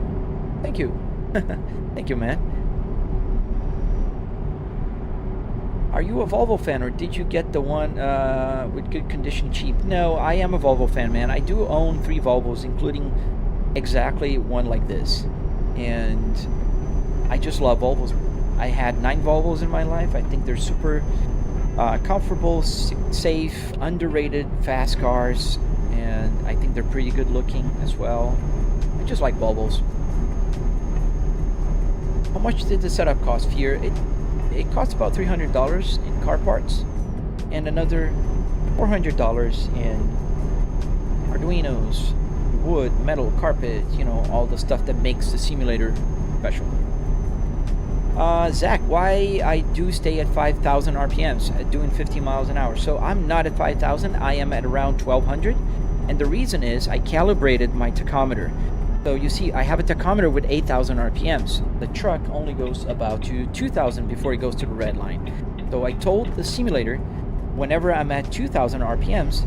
Thank you. Thank you, man. Are you a Volvo fan, or did you get the one with good condition cheap? No, I am a Volvo fan, man. I do own 3 Volvos, including exactly one like this. And I just love Volvos. I had 9 Volvos in my life. I think they're super comfortable, safe, underrated, fast cars. And I think they're pretty good looking as well. I just like Volvos. How much did the setup cost here? It cost about $300 in car parts, and another $400 in Arduinos, wood, metal, carpet, you know, all the stuff that makes the simulator special. Zach, why I do stay at 5,000 RPMs doing 50 miles an hour? So I'm not at 5,000, I am at around 1,200, and the reason is I calibrated my tachometer. So you see, I have a tachometer with 8,000 RPMs. The truck only goes about to 2,000 before it goes to the red line. So I told the simulator, whenever I'm at 2,000 RPMs,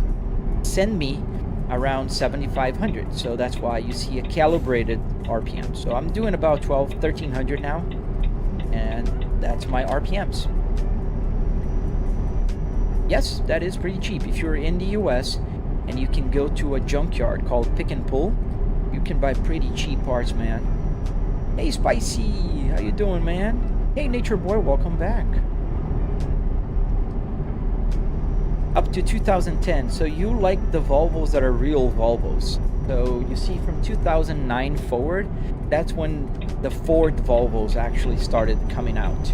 send me around 7,500. So that's why you see a calibrated RPM. So I'm doing about 1,300 now, and that's my RPMs. Yes, that is pretty cheap. If you're in the US and you can go to a junkyard called Pick and Pull, you can buy pretty cheap parts, man. Hey, Spicy, how you doing, man? Hey, Nature Boy, welcome back. up to 2010. So you like the Volvos that are real Volvos. So you see from 2009 forward, that's when the Ford Volvos actually started coming out.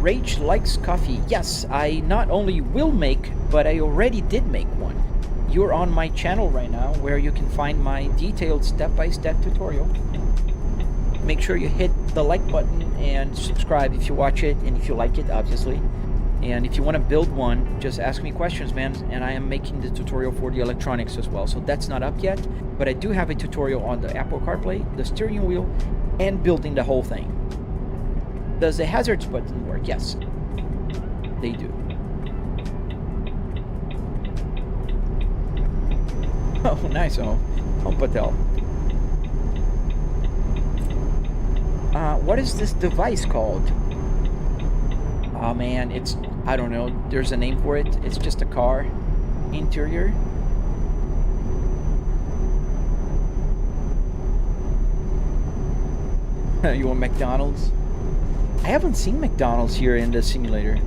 Rage likes coffee. Yes, I not only will make, but I already did make one. You're on my channel right now where you can find my detailed step-by-step tutorial. Make sure you hit the like button and subscribe if you watch it and if you like it, obviously. And if you want to build one, just ask me questions, man. And I am making the tutorial for the electronics as well. So that's not up yet, but I do have a tutorial on the Apple CarPlay, the steering wheel, and building the whole thing. Does the hazards button work? Yes, they do. Oh, nice. Oh, Patel. What is this device called? Oh man, it's, I don't know, there's a name for it. It's just a car interior. You want McDonald's? I haven't seen McDonald's here in the simulator.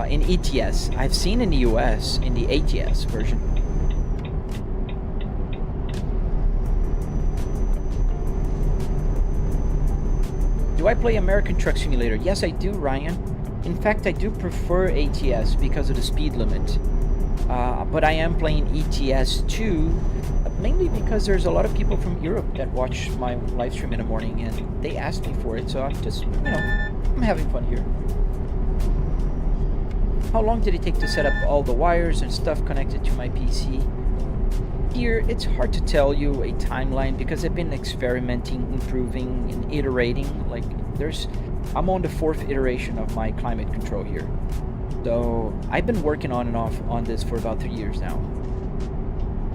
In ETS. I've seen in the US in the ATS version. Do I play American Truck Simulator? Yes, I do, Ryan. In fact, I do prefer ATS because of the speed limit. But I am playing ETS too, mainly because there's a lot of people from Europe that watch my live stream in the morning and they asked me for it, so I'm just, you know, I'm having fun here. How long did it take to set up all the wires and stuff connected to my PC? Here, it's hard to tell you a timeline because I've been experimenting, improving, and iterating. Like, I'm on the 4th iteration of my climate control here. So, I've been working on and off on this for about 3 years now.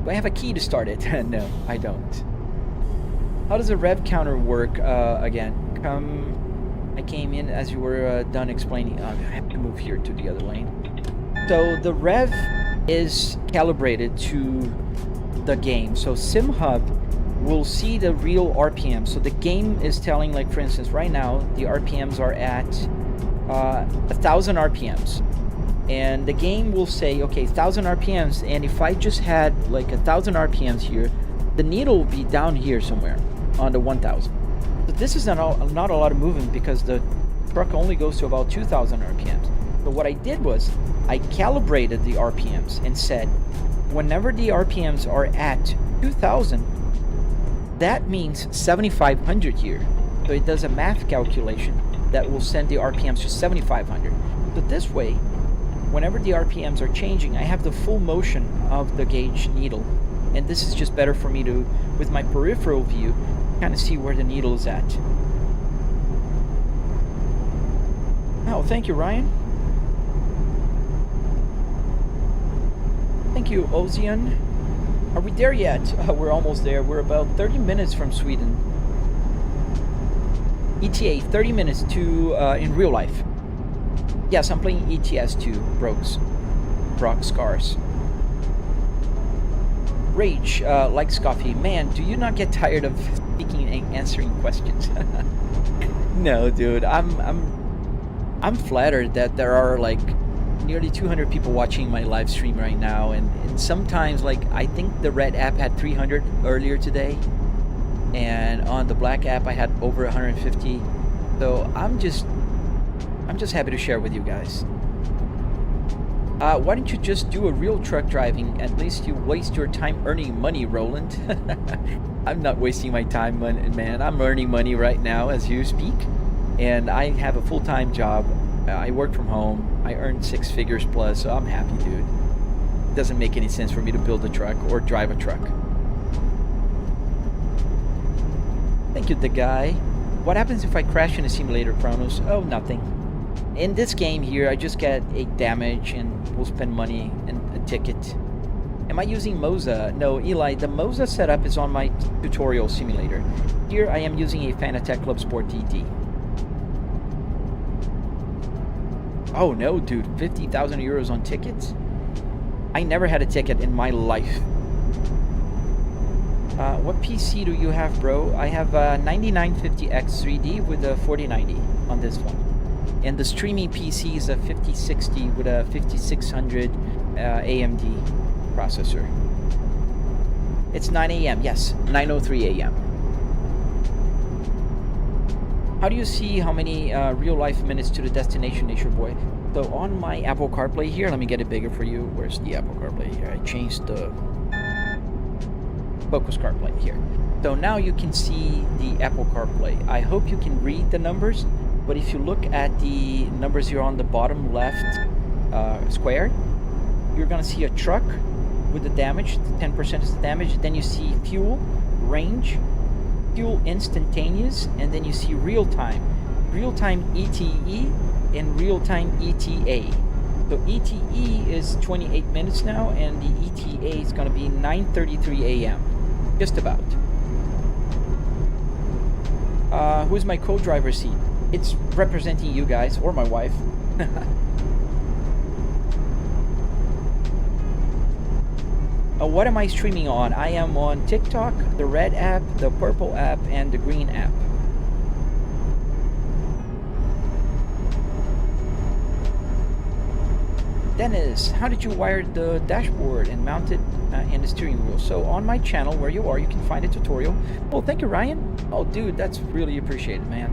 Do I have a key to start it? No, I don't. How does the rev counter work again? I came in as you were done explaining. I have to move here to the other lane. So the rev is calibrated to the game. So SimHub will see the real RPM. So the game is telling, like for instance, right now the RPMs are at 1,000 RPMs. And the game will say, okay, 1,000 RPMs, and if I just had like 1,000 RPMs here, the needle will be down here somewhere on the 1,000. So this is not a lot of movement because the truck only goes to about 2,000 RPMs. So what I did was I calibrated the RPMs and said, whenever the RPMs are at 2,000, that means 7,500 here. So it does a math calculation that will send the RPMs to 7,500. So this way, whenever the RPMs are changing, I have the full motion of the gauge needle. And this is just better for me to, with my peripheral view, kind of see where the needle is at. Oh, thank you, Ryan. Thank you, Ozian. Are we there yet? We're almost there. We're about 30 minutes from Sweden. ETA, 30 minutes to in real life. Yes, I'm playing ETS 2, Brock Scars. Rage likes coffee. Man, do you not get tired of speaking and answering questions? No, dude. I'm flattered that there are like nearly 200 people watching my live stream right now, and sometimes, like, I think the red app had 300 earlier today, and on the black app I had over 150. So I'm just happy to share with you guys. Why don't you just do a real truck driving? At least you waste your time earning money, Roland. I'm not wasting my time, man. I'm earning money right now as you speak, and I have a full-time job. I work from home. I earn 6 figures plus, so I'm happy, dude. It doesn't make any sense for me to build a truck or drive a truck. Thank you, the guy. What happens if I crash in a simulator, Kronos? Oh, nothing. In this game here, I just get a damage and we'll spend money and a ticket. Am I using Moza? No, Eli, the Moza setup is on my tutorial simulator. Here I am using a Fanatec Club Sport TT. Oh no, dude, 50,000 euros on tickets? I never had a ticket in my life. What PC do you have, bro? I have a 9950X 3D with a 4090 on this one. And the streaming PC is a 5060 with a 5600 AMD processor. It's 9 a.m. Yes, 9:03 a.m. How do you see how many real-life minutes to the destination, Nature Boy? So on my Apple CarPlay here, let me get it bigger for you. Where's the Apple CarPlay here? I changed the Focus CarPlay here. So now you can see the Apple CarPlay. I hope you can read the numbers, but if you look at the numbers here on the bottom left square, you're gonna see a truck with the damage, 10% is the damage. Then you see fuel, range, fuel instantaneous, and then you see real-time ETE, and real-time ETA. So ETE is 28 minutes now, and the ETA is gonna be 9:33 a.m. Just about. Who's my co-driver seat? It's representing you guys, or my wife. What am I streaming on? I am on TikTok, the red app, the purple app, and the green app. Dennis, how did you wire the dashboard and mount it in the steering wheel? So on my channel, where you are, you can find a tutorial. Oh, thank you, Ryan. Oh, dude, that's really appreciated, man.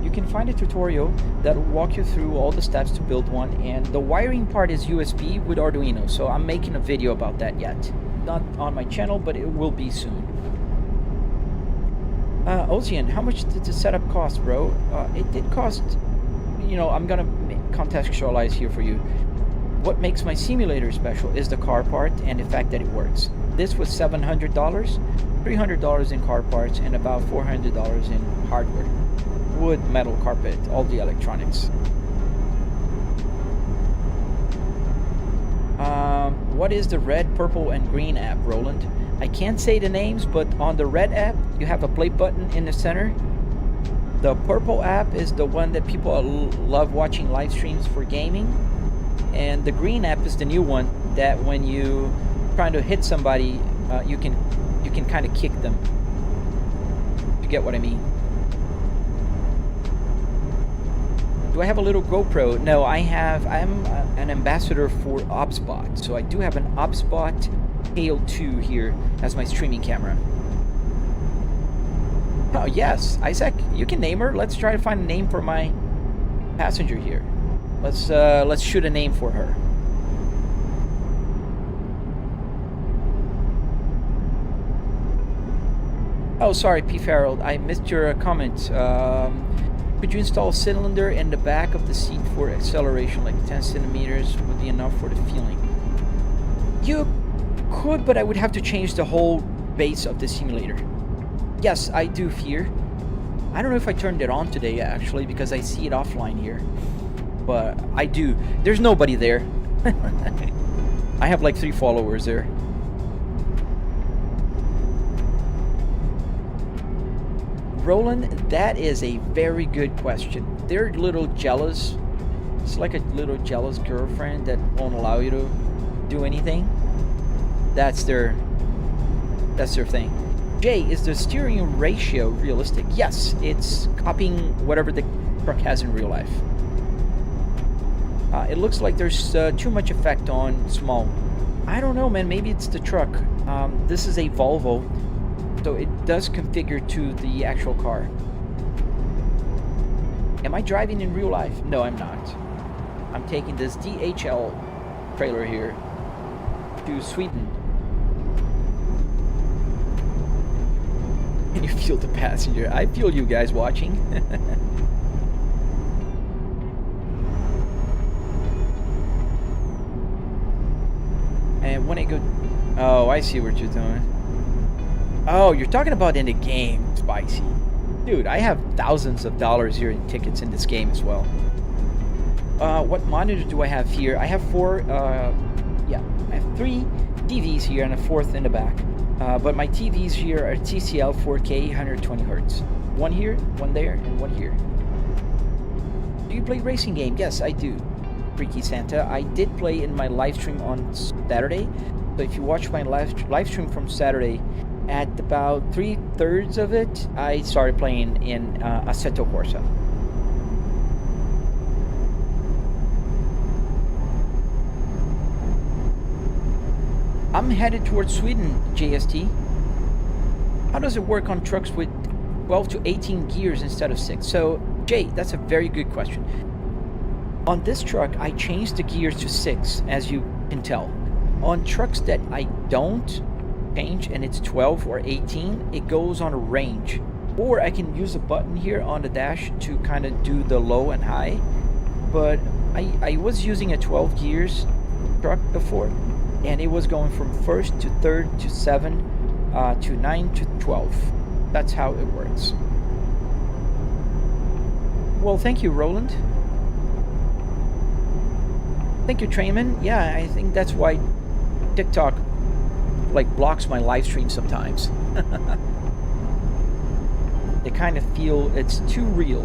You can find a tutorial that will walk you through all the steps to build one, and the wiring part is USB with Arduino, so I'm making a video about that yet. Not on my channel, but it will be soon. Ocean, how much did the setup cost, bro? It did cost, you know, I'm gonna contextualize here for you. What makes my simulator special is the car part and the fact that it works. This was $700, $300 in car parts, and about $400 in hardware. Wood, metal, carpet, all the electronics. What is the red, purple, and green app, Roland? I can't say the names, but on the red app, you have a play button in the center. The purple app is the one that people love watching live streams for gaming. And the green app is the new one that when you trying to hit somebody, you can kind of kick them. You get what I mean? Do I have a little GoPro? No, I'm an ambassador for OBSBot, so I do have an OBSBot Halo 2 here as my streaming camera. Oh yes, Isaac, you can name her. Let's try to find a name for my passenger here. Let's shoot a name for her. Oh, sorry, P. Farrell, I missed your comment. Could you install a cylinder in the back of the seat for acceleration, like 10 centimeters would be enough for the feeling? You could, but I would have to change the whole base of the simulator. Yes, I do fear. I don't know if I turned it on today, actually, because I see it offline here. But I do. There's nobody there. I have like 3 followers there. Roland, that is a very good question. They're a little jealous. It's like a little jealous girlfriend that won't allow you to do anything. That's their thing. Jay, is the steering ratio realistic? Yes, it's copying whatever the truck has in real life. It looks like there's too much effect on small. I don't know, man. Maybe it's the truck. This is a Volvo, so it does configure to the actual car. Am I driving in real life? No, I'm not. I'm taking this DHL trailer here to Sweden. Can you feel the passenger? I feel you guys watching. And when I go... Oh, I see what you're doing. Oh, you're talking about in the game, Spicy. Dude, I have thousands of dollars here in tickets in this game as well. What monitor do I have here? I have 4... yeah, I have 3 TVs here and a 4th in the back. But my TVs here are TCL 4K 120 Hz. One here, one there, and one here. Do you play racing game? Yes, I do. Freaky Santa. I did play in my live stream on Saturday. So if you watch my live stream from Saturday at about 3/3 of it, I started playing in Assetto Corsa. I'm headed towards Sweden, JST. How does it work on trucks with 12 to 18 gears instead of 6? So, Jay, that's a very good question. On this truck, I changed the gears to 6, as you can tell. On trucks that I don't change and it's 12 or 18, it goes on a range. Or I can use a button here on the dash to kind of do the low and high. But I was using a 12 gears truck before, and it was going from 1st to 3rd to 7 to 9 to 12. That's how it works. Well, thank you, Roland. Thank you, Trayman. Yeah, I think that's why TikTok like blocks my live stream sometimes. They kind of feel it's too real.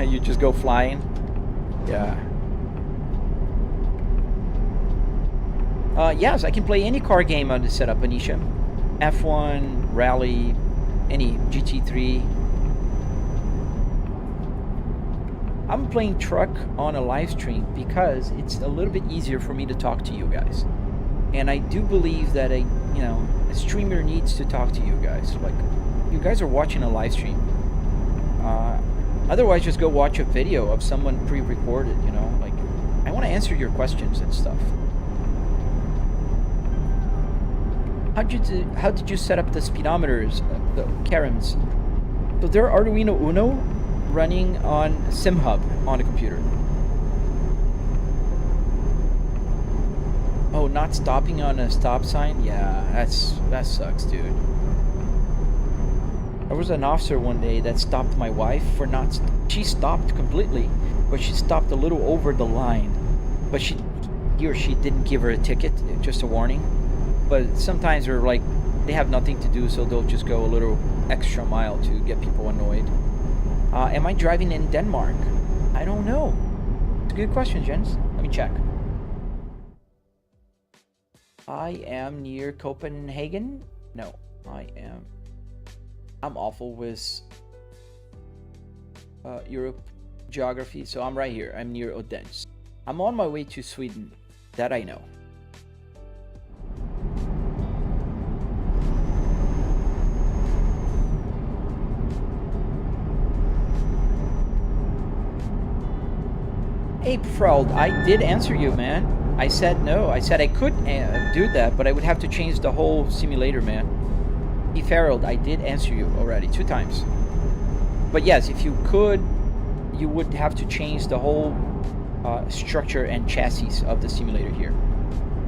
You just go flying. Yeah. Yes, I can play any car game on the setup, Anisha. F1, Rally, any GT3. I'm playing truck on a live stream because it's a little bit easier for me to talk to you guys. And I do believe that a streamer needs to talk to you guys. Like, you guys are watching a live stream. Otherwise, just go watch a video of someone pre-recorded, you know? Like, I want to answer your questions and stuff. How did you set up the speedometers, the Karens? So they're Arduino Uno running on SimHub on a computer. Oh, not stopping on a stop sign? Yeah, that sucks, dude. There was an officer one day that stopped my wife for not... She stopped completely, but she stopped a little over the line. But he or she didn't give her a ticket, just a warning. But sometimes they're like, they have nothing to do, so they'll just go a little extra mile to get people annoyed. Am I driving in Denmark? I don't know. It's a good question, gents. Let me check. I am near Copenhagen. No, I'm awful with Europe geography, so I'm right here. I'm near Odense. I'm on my way to Sweden. That I know. Hey, Proud, I did answer you, man. I said no. I said I could do that, but I would have to change the whole simulator, man. Hey, Farrell, I did answer you already 2 times. But yes, if you could, you would have to change the whole structure and chassis of the simulator here.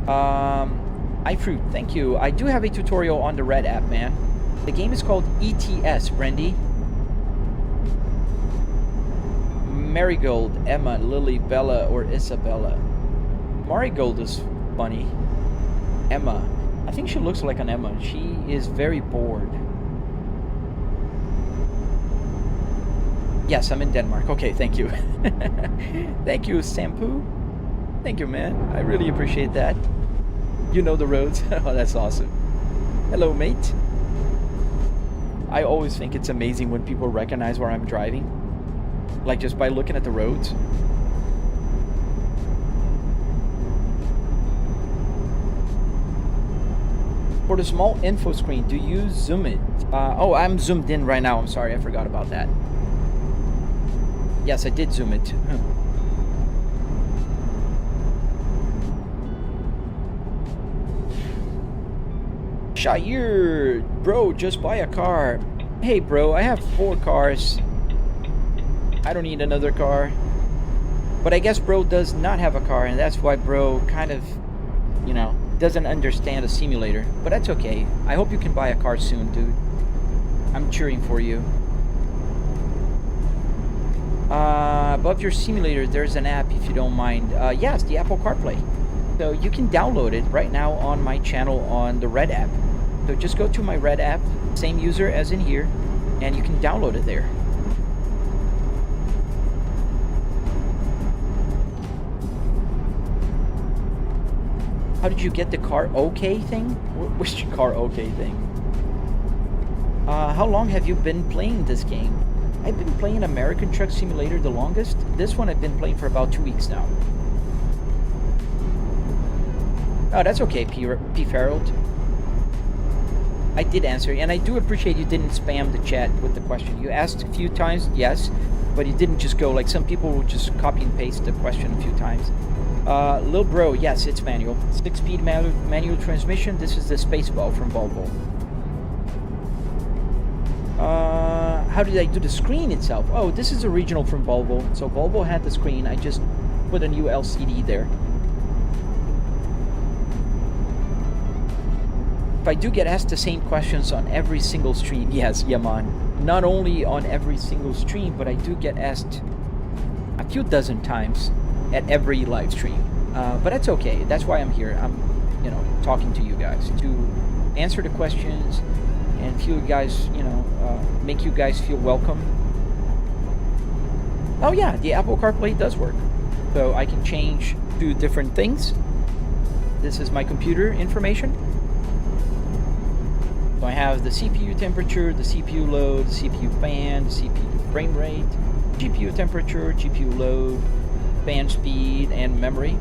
iFruit, thank you. I do have a tutorial on the Red app, man. The game is called ETS, Brandy. Marigold, Emma, Lily, Bella, or Isabella. Marigold is funny. Emma. I think she looks like an Emma. She is very bored. Yes, I'm in Denmark. Okay, thank you. Thank you, Sampu. Thank you, man. I really appreciate that. You know the roads. Oh, that's awesome. Hello, mate. I always think it's amazing when people recognize where I'm driving. Like, just by looking at the roads. For the small info screen, do you zoom it? Oh, I'm zoomed in right now. I'm sorry, I forgot about that. Yes, I did zoom it. Shair, bro, just buy a car. Hey, bro, I have 4 cars. I don't need another car. But I guess bro does not have a car, and that's why bro kind of, you know, doesn't understand a simulator. But that's okay. I hope you can buy a car soon, dude. I'm cheering for you. Above your simulator, there's an app, if you don't mind. Yes, the Apple CarPlay. So you can download it right now on my channel on the Red app. So just go to my Red app, same user as in here, and you can download it there. How did you get the car okay thing? Which car okay thing? How long have you been playing this game? I've been playing American Truck Simulator the longest. This one I've been playing for about 2 weeks now. Oh, that's okay, P. Farrell. I did answer, and I do appreciate you didn't spam the chat with the question. You asked a few times, yes, but you didn't just go like some people will just copy and paste the question a few times. Lil Bro, yes, it's manual. 6-speed manual transmission. This is the Spaceball from Volvo. How did I do the screen itself? Oh, this is original from Volvo. So Volvo had the screen. I just put a new LCD there. If I do get asked the same questions on every single stream, yes, Yaman. Not only on every single stream, but I do get asked a few dozen times at every live stream. But that's okay. That's why I'm here. I'm, talking to you guys to answer the questions and feel you guys, make you guys feel welcome. Oh yeah, the Apple CarPlay does work. So I can change to different things. This is my computer information. So I have the CPU temperature, the CPU load, the CPU fan, the CPU frame rate, GPU temperature, GPU load, fan speed, and memory.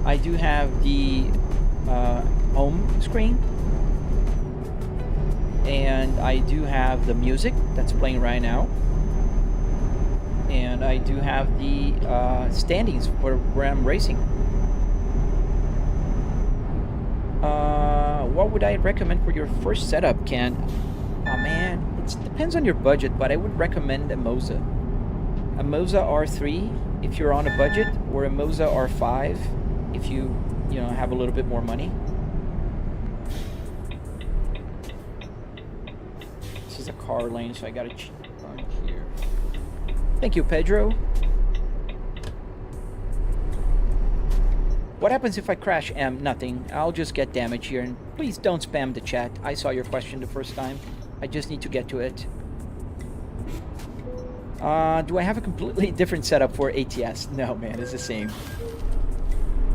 I do have the home screen. And I do have the music that's playing right now. And I do have the standings where I'm racing. What would I recommend for your first setup, Ken? Oh man, it depends on your budget, but I would recommend a Moza. A Moza R3 if you're on a budget, or a Moza R5 if you have a little bit more money. This is a car lane, so I gotta turn here. Thank you, Pedro. What happens if I crash? Nothing. I'll just get damage here. And please don't spam the chat. I saw your question the first time. I just need to get to it. Do I have a completely different setup for ATS? No, man, it's the same.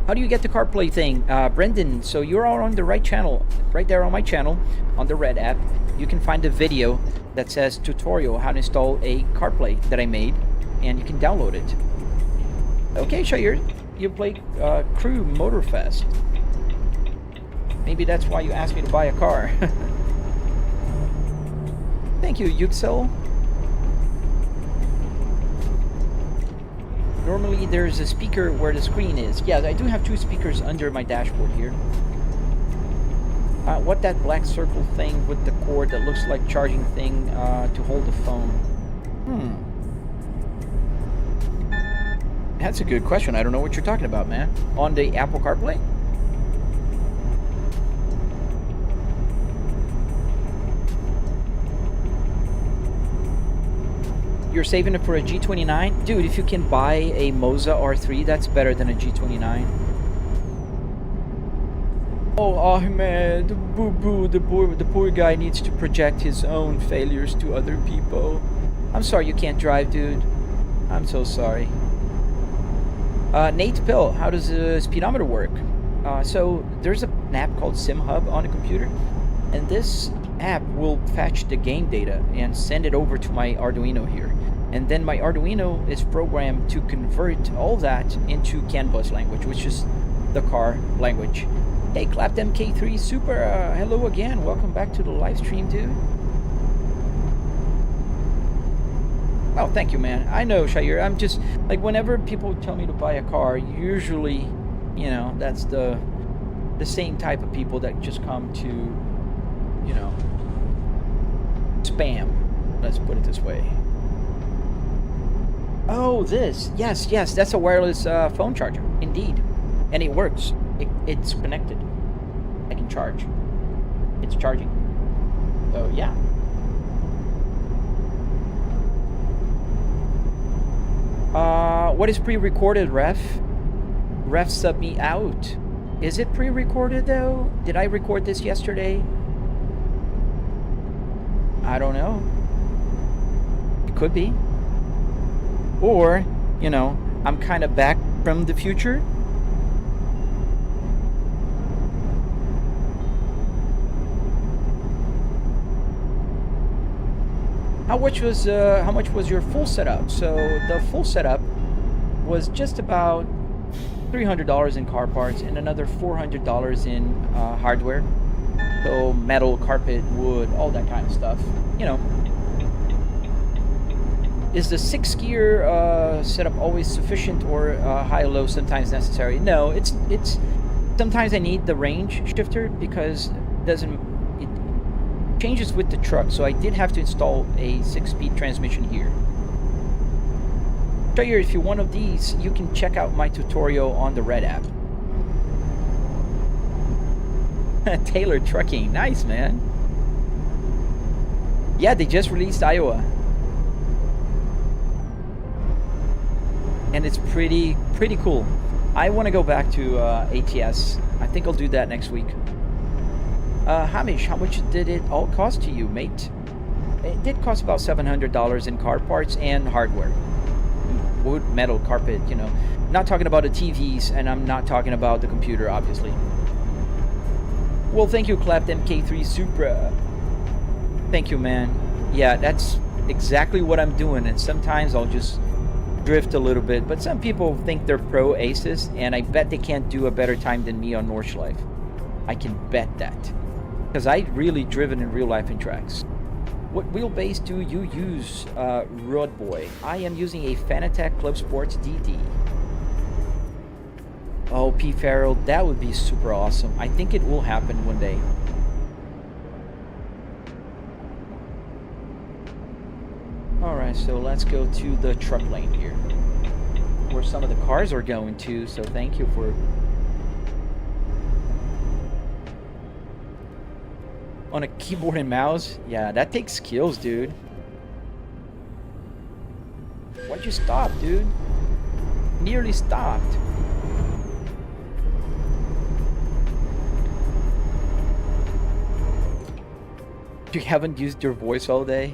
How do you get the CarPlay thing? Brendan, so you're all on the right channel. Right there on my channel, on the red app. You can find a video that says tutorial how to install a CarPlay that I made. And you can download it. Okay, Shahir. You play Crew Motorfest. Maybe that's why you asked me to buy a car. Thank you, Yuxel. Normally there's a speaker where the screen is. Yeah, I do have 2 speakers under my dashboard here. What that black circle thing with the cord that looks like charging thing to hold the phone? That's a good question. I don't know what you're talking about, man. On the Apple CarPlay? You're saving it for a G29? Dude, if you can buy a Moza R3, that's better than a G29. Oh, Ahmed, boo-boo, the poor guy needs to project his own failures to other people. I'm sorry you can't drive, dude. I'm so sorry. Nate Pill, how does the speedometer work? So there's an app called SimHub on a computer, and this app will fetch the game data and send it over to my Arduino here. And then my Arduino is programmed to convert all that into CAN bus language, which is the car language. Hey, Clapped MK3 Super, hello again. Welcome back to the live stream, dude. Oh, thank you, man. I know, Shahir. I'm just, like, whenever people tell me to buy a car, usually, that's the same type of people that just come to, spam. Let's put it this way. Oh, this. Yes, that's a wireless phone charger. Indeed. And it works. It's connected. I can charge. It's charging. So, yeah. What is pre-recorded, Ref? Ref sub me out. Is it pre-recorded though? Did I record this yesterday? I don't know. It could be. Or, I'm kind of back from the future How much was your full setup? So the full setup was just about $300 in car parts and another $400 in hardware. So metal, carpet, wood, all that kind of stuff. You know. Is the 6-gear setup always sufficient, or high or low sometimes necessary? No, it's sometimes I need the range shifter because it changes with the truck. So I did have to install a 6-speed transmission here. So here, if you want of these, you can check out my tutorial on the Red app. Taylor Trucking, nice, man. Yeah, they just released Iowa. And it's pretty cool. I want to go back to ATS. I think I'll do that next week. Hamish, how much did it all cost to you, mate? It did cost about $700 in car parts and hardware. Wood, metal, carpet, you know. I'm not talking about the TVs, and I'm not talking about the computer, obviously. Well, thank you, Clapped MK3 Supra. Thank you, man. Yeah, that's exactly what I'm doing, and sometimes I'll just drift a little bit, but some people think they're pro aces, and I bet they can't do a better time than me on Nordschleife. I can bet that, because I really driven in real life in tracks. What wheelbase do you use, Rod Boy? I am using a Fanatec Club Sports DD. Oh, P. Farrell, that would be super awesome. I think it will happen one day. Alright, so let's go to the truck lane here, where some of the cars are going to, so thank you for... On a keyboard and mouse? Yeah, that takes skills, dude. Why'd you stop, dude? Nearly stopped. You haven't used your voice all day?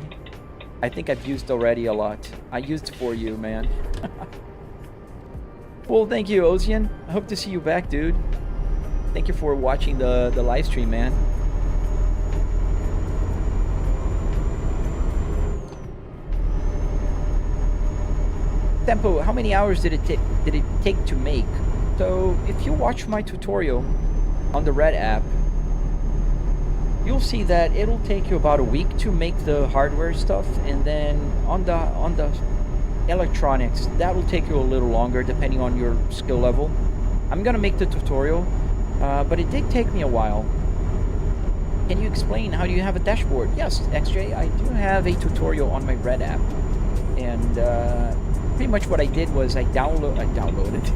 I think I've used already a lot. I used for you, man. Well, thank you, Ozian. I hope to see you back, dude. Thank you for watching the live stream, man. Tempo, how many hours did it take to make? So, if you watch my tutorial on the Red app, you'll see that it'll take you about a week to make the hardware stuff, and then on the electronics, that will take you a little longer depending on your skill level. I'm gonna make the tutorial, but it did take me a while. Can you explain how do you have a dashboard? Yes, XJ, I do have a tutorial on my Red app, and pretty much what I did was I downloaded.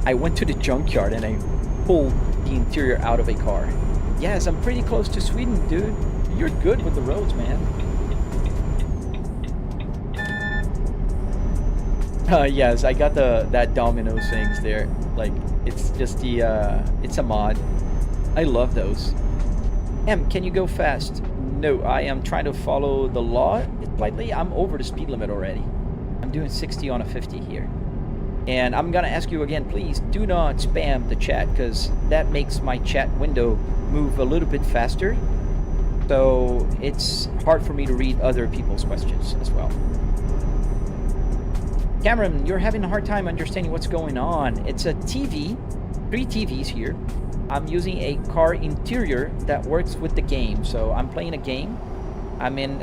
I went to the junkyard and I pulled the interior out of a car. Yes, I'm pretty close to Sweden, dude. You're good with the roads, man. Yes, I got that domino things there. Like, it's just it's a mod. I love those. Can you go fast? No, I am trying to follow the law slightly. I'm over the speed limit already. I'm doing 60 on a 50 here. And I'm gonna ask you again, please do not spam the chat, because that makes my chat window move a little bit faster. So it's hard for me to read other people's questions as well. Cameron, you're having a hard time understanding what's going on. It's a TV, 3 TVs here. I'm using a car interior that works with the game. So I'm playing a game. I'm in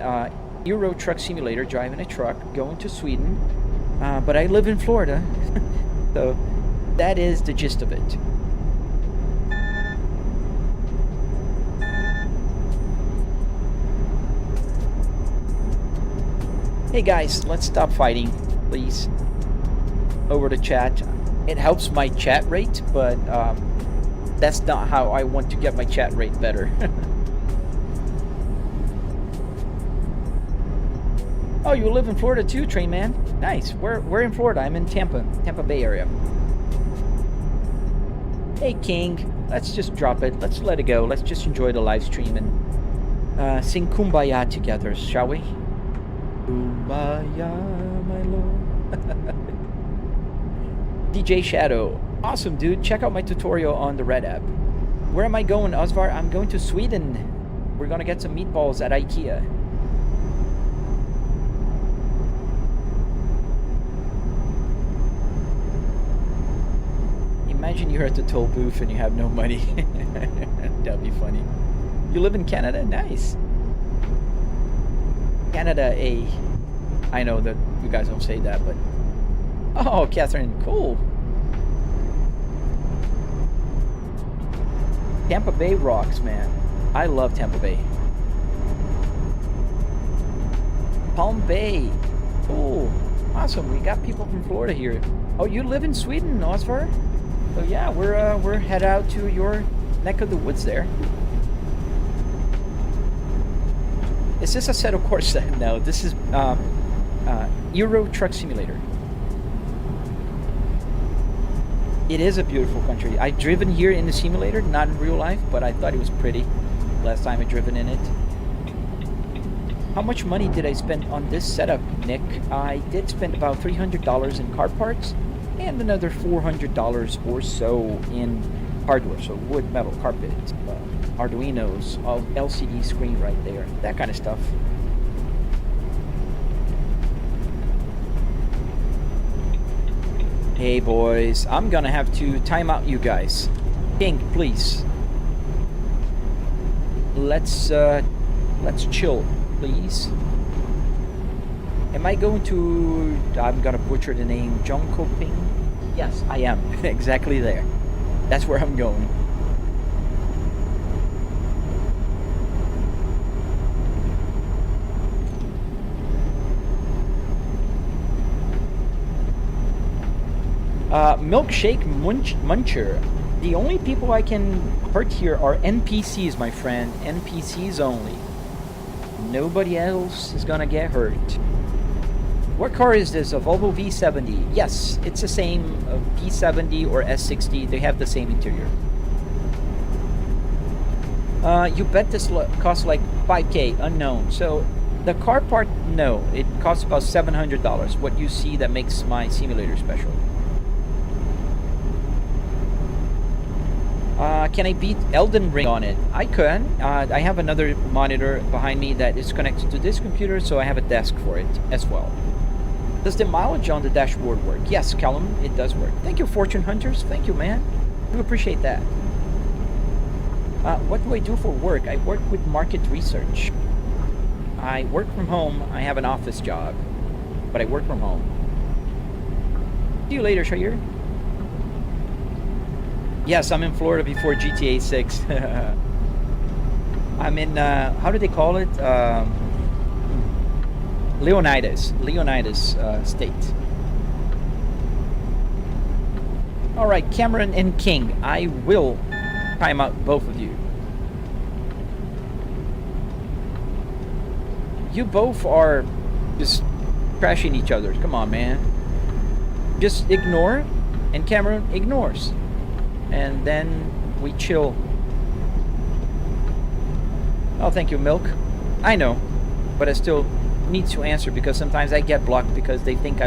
Euro Truck Simulator, driving a truck, going to Sweden. But I live in Florida. So that is the gist of it. Hey guys, let's stop fighting, please. Over the chat. It helps my chat rate, but that's not how I want to get my chat rate better. Oh, you live in Florida too, Train Man? Nice. We're in Florida. I'm in Tampa Bay area. Hey King, let's just drop it. Let's let it go. Let's just enjoy the live stream and sing Kumbaya together, shall we? Kumbaya, my lord. DJ Shadow. Awesome, dude. Check out my tutorial on the Red app. Where am I going, Osvar? I'm going to Sweden. We're gonna get some meatballs at IKEA. Imagine you're at the toll booth and you have no money. That'd be funny. You live in Canada? Nice. Canada, I know that you guys don't say that, but... Oh, Catherine, cool. Tampa Bay rocks, man. I love Tampa Bay. Palm Bay. Cool. Awesome. We got people from Florida here. Oh, you live in Sweden, Osvar? So yeah, we're head out to your neck of the woods there. Is this a set of course? No, this is Euro Truck Simulator. It is a beautiful country. I've driven here in the simulator, not in real life, but I thought it was pretty last time I driven in it. How much money did I spend on this setup, Nick? I did spend about $300 in car parts and another $400 or so in hardware, so wood, metal, carpet, Arduinos, LCD screen right there, that kind of stuff. Hey boys, I'm gonna have to time out you guys. King, please. Let's chill, please. Am I going to... I'm gonna butcher the name, Jönköping? Yes, I am. Exactly there. That's where I'm going. Milkshake Muncher. The only people I can hurt here are NPCs, my friend. NPCs only. Nobody else is gonna get hurt. What car is this? A Volvo V70? Yes, it's the same V70 or S60. They have the same interior. You bet this costs like 5K. Unknown. So the car part, no. It costs about $700. What you see that makes my simulator special. Can I beat Elden Ring on it? I can. I have another monitor behind me that is connected to this computer, so I have a desk for it as well. Does the mileage on the dashboard work? Yes, Callum, it does work. Thank you, Fortune Hunters. Thank you, man. We appreciate that. What do I do for work? I work with market research. I work from home. I have an office job, but I work from home. See you later, Shahir. Yes, I'm in Florida before GTA 6. I'm in, how do they call it? Leonidas State. Alright, Cameron and King, I will time out both of you. You both are just crashing each other. Come on, man. Just ignore, and Cameron ignores. And then we chill. Oh, thank you, Milk. I know, but I still need to answer because sometimes I get blocked because they think I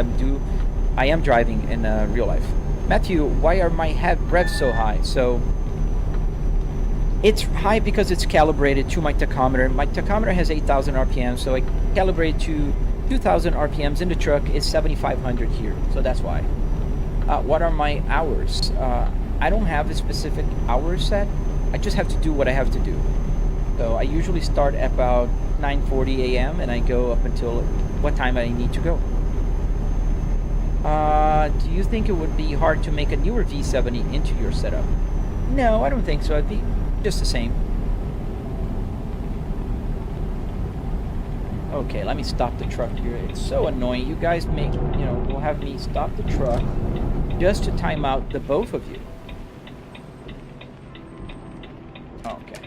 am driving in real life. Matthew, why are my head revs so high? So it's high because it's calibrated to my tachometer. My tachometer has 8,000 RPM, so I calibrate to 2,000 RPMs in the truck. Is 7,500 here, so that's why. What are my hours? I don't have a specific hour set. I just have to do what I have to do. So I usually start at about 9:40 a.m. and I go up until what time I need to go. Do you think it would be hard to make a newer V70 into your setup? No, I don't think so. It'd be just the same. Okay, let me stop the truck here. It's so annoying. You guys will have me stop the truck just to time out the both of you. Okay.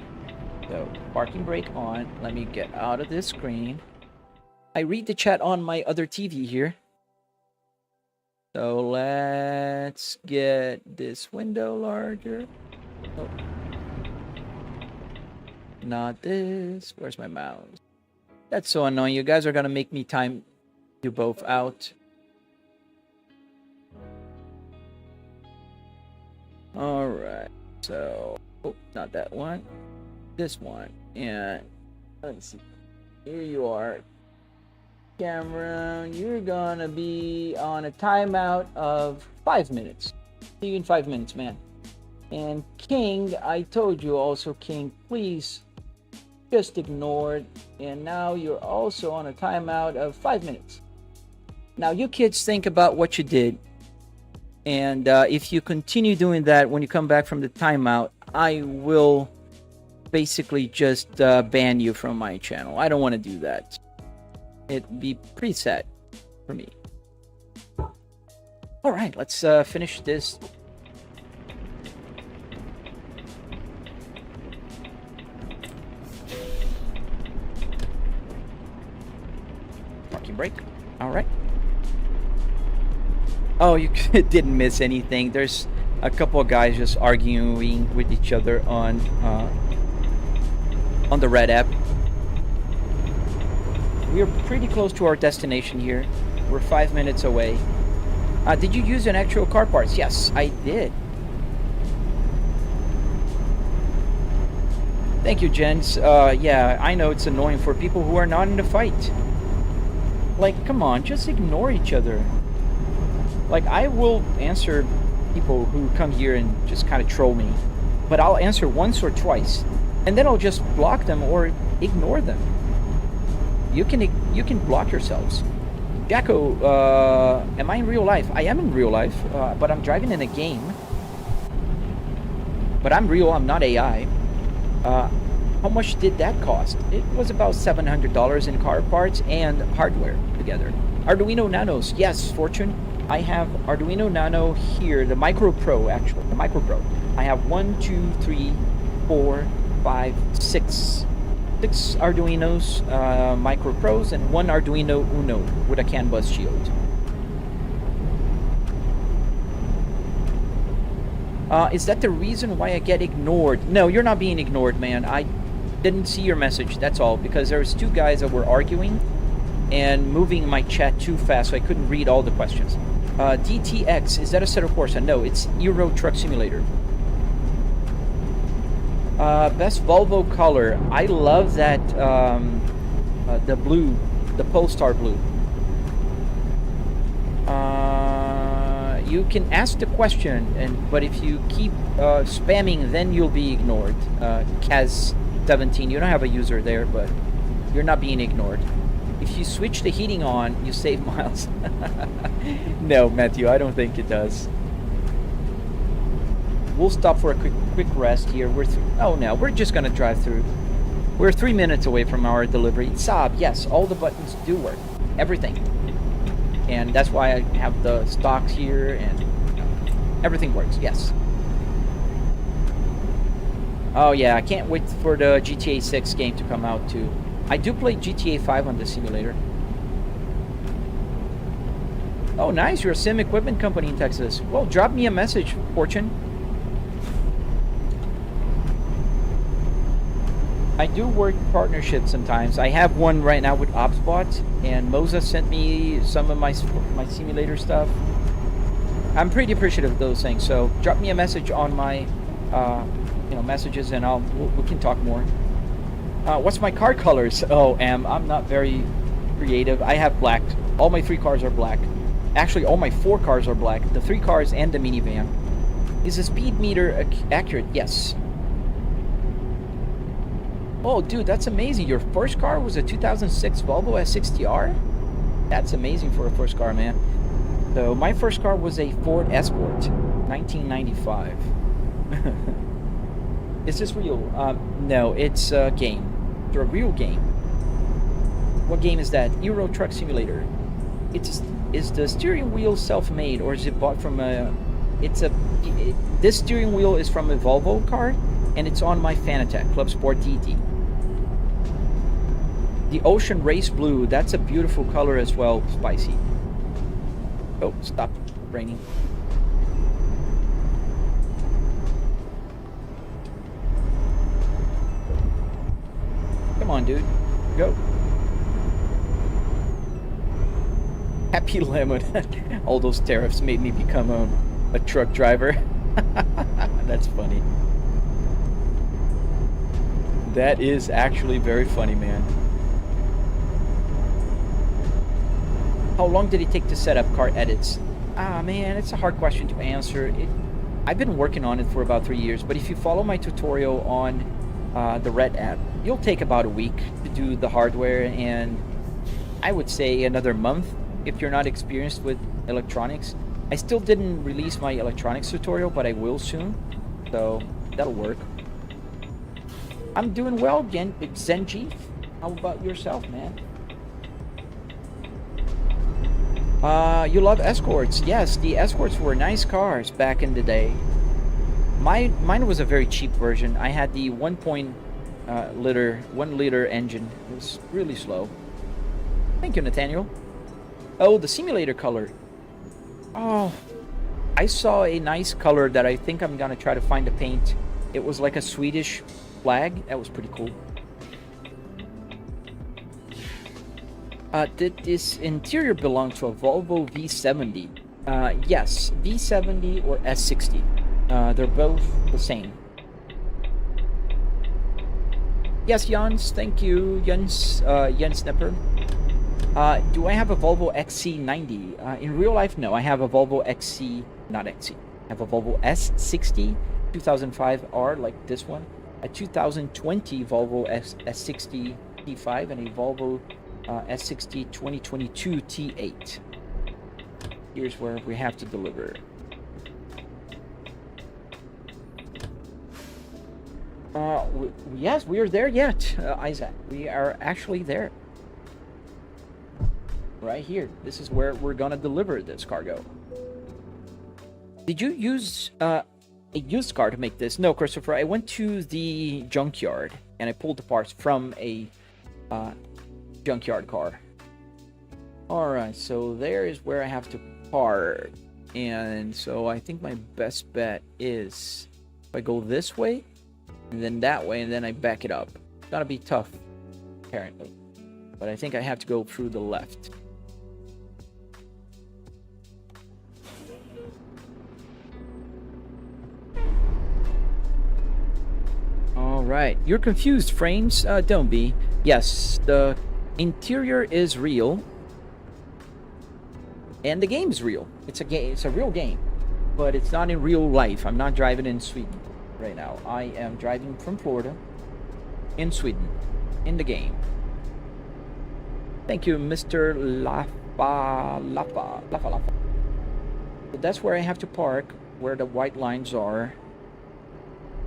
So, parking brake on. Let me get out of this screen. I read the chat on my other TV here. So, let's get this window larger. Oh. Not this. Where's my mouse? That's so annoying. You guys are gonna make me time you both out. Alright. So, oh, not that one. This one. And let's see. Here you are. Cameron, you're gonna be on a timeout of 5 minutes. See you in 5 minutes, man. And King, I told you also, King, please just ignore it. And now you're also on a timeout of 5 minutes. Now, you kids think about what you did. And if you continue doing that when you come back from the timeout, I will basically just ban you from my channel. I don't want to do that. It'd be pretty sad for me. All right, let's finish this. Parking brake. All right. Oh, you didn't miss anything. There's a couple of guys just arguing with each other on the red app. We are pretty close to our destination here. We're 5 minutes away. Did you use an actual car parts? Yes, I did. Thank you, gents. Yeah, I know it's annoying for people who are not in the fight. Like, come on, just ignore each other. Like, I will answer people who come here and just kind of troll me, but I'll answer once or twice, and then I'll just block them or ignore them. You can block yourselves. Jacko, am I in real life? I am in real life, but I'm driving in a game. But I'm real, I'm not AI. How much did that cost? It was about $700 in car parts and hardware together. Arduino Nanos, yes, Fortune. I have Arduino Nano here, the Micro Pro actually, the Micro Pro. I have 1, 2, 3, 4, 5, 6 Arduinos Micro Pros and 1 Arduino Uno with a CAN bus shield. Is that the reason why I get ignored? No, you're not being ignored, man. I didn't see your message, that's all, because there was 2 guys that were arguing and moving my chat too fast, so I couldn't read all the questions. DTX, is that a set of Porsche? No, it's Euro Truck Simulator. Best Volvo color. I love that, the blue, the Polestar blue. You can ask the question, but if you keep spamming, then you'll be ignored. Kaz17, you don't have a user there, but you're not being ignored. If you switch the heating on, you save miles. No, Matthew, I don't think it does. We'll stop for a quick rest here. We're just gonna drive through. We're 3 minutes away from our delivery. Saab, yes, all the buttons do work. Everything. And that's why I have the stocks here, and everything works, yes. Oh yeah, I can't wait for the GTA 6 game to come out too. I do play GTA 5 on the simulator. Oh nice, you're a sim equipment company in Texas. Well, drop me a message, Fortune. I do work partnerships sometimes. I have one right now with OpsBot, and Moza sent me some of my simulator stuff. I'm pretty appreciative of those things, so drop me a message on my messages, and we can talk more. What's my car colors? Oh, I'm not very creative. I have black. All my 3 cars are black. Actually, all my 4 cars are black. The 3 cars and the minivan. Is the speed meter accurate? Yes. Oh, dude, that's amazing. Your first car was a 2006 Volvo S60R? That's amazing for a first car, man. So, my first car was a Ford Escort, 1995. Is this real? No, it's a game. It's a real game. What game is that? Euro Truck Simulator. Is the steering wheel self-made, or is it bought from a... This steering wheel is from a Volvo car, and it's on my Fanatec Club Sport DD. The Ocean Race Blue, that's a beautiful color as well, Spicy. Oh, stop raining. Come on, dude. Go. Happy Lemon. All those tariffs made me become a truck driver. That's funny. That is actually very funny, man. How long did it take to set up car edits? Ah, man, it's a hard question to answer. I've been working on it for about 3 years, but if you follow my tutorial on the Red app, you'll take about a week to do the hardware, and I would say another month if you're not experienced with electronics. I still didn't release my electronics tutorial, but I will soon, so that'll work. I'm doing well, Zenji. How about yourself, man? You love Escorts. Yes, the Escorts were nice cars back in the day. Mine was a very cheap version. I had the 1 liter engine. It was really slow. Thank you, Nathaniel. Oh, the simulator color. Oh, I saw a nice color that I think I'm gonna try to find to paint. It was like a Swedish flag. That was pretty cool. Did this interior belong to a Volvo V70? Yes, V70 or S60. They're both the same. Yes, Jens, thank you, Jens Snipper. Do I have a Volvo XC90? In real life, no. I have a Volvo not XC. I have a Volvo S60 2005R, like this one. A 2020 Volvo S60 T5 and a Volvo S60 2022 T8. Here's where we have to deliver. Yes, we are there yet, Isaac. We are actually there. Right here. This is where we're gonna deliver this cargo. Did you use a used car to make this? No, Christopher. I went to the junkyard and I pulled the parts from a junkyard car. Alright, so there is where I have to park. And so I think my best bet is if I go this way, and then that way, and then I back it up. It's gonna be tough, apparently. But I think I have to go through the left. Alright, you're confused, Frames? Don't be. Yes, the interior is real. And the game's real. It's a game. It's a real game. But it's not in real life. I'm not driving in Sweden right now. I am driving from Florida in Sweden in the game. Thank you, Mr. Lafa. So that's where I have to park, where the white lines are.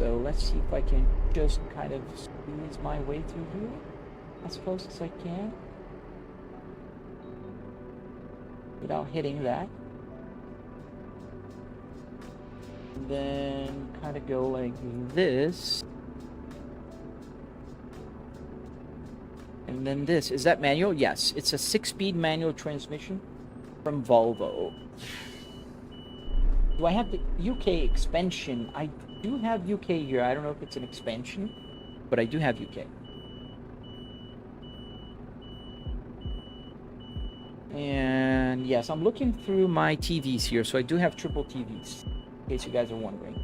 So let's see if I can just kind of squeeze my way through here as close as I can without hitting that. And then kind of go like this. And then this. Is that manual? Yes. It's a 6-speed manual transmission from Volvo. Do I have the UK expansion? I do have UK here. I don't know if it's an expansion, but I do have UK. And yes, I'm looking through my TVs here, so I do have triple TVs, in case you guys are wondering.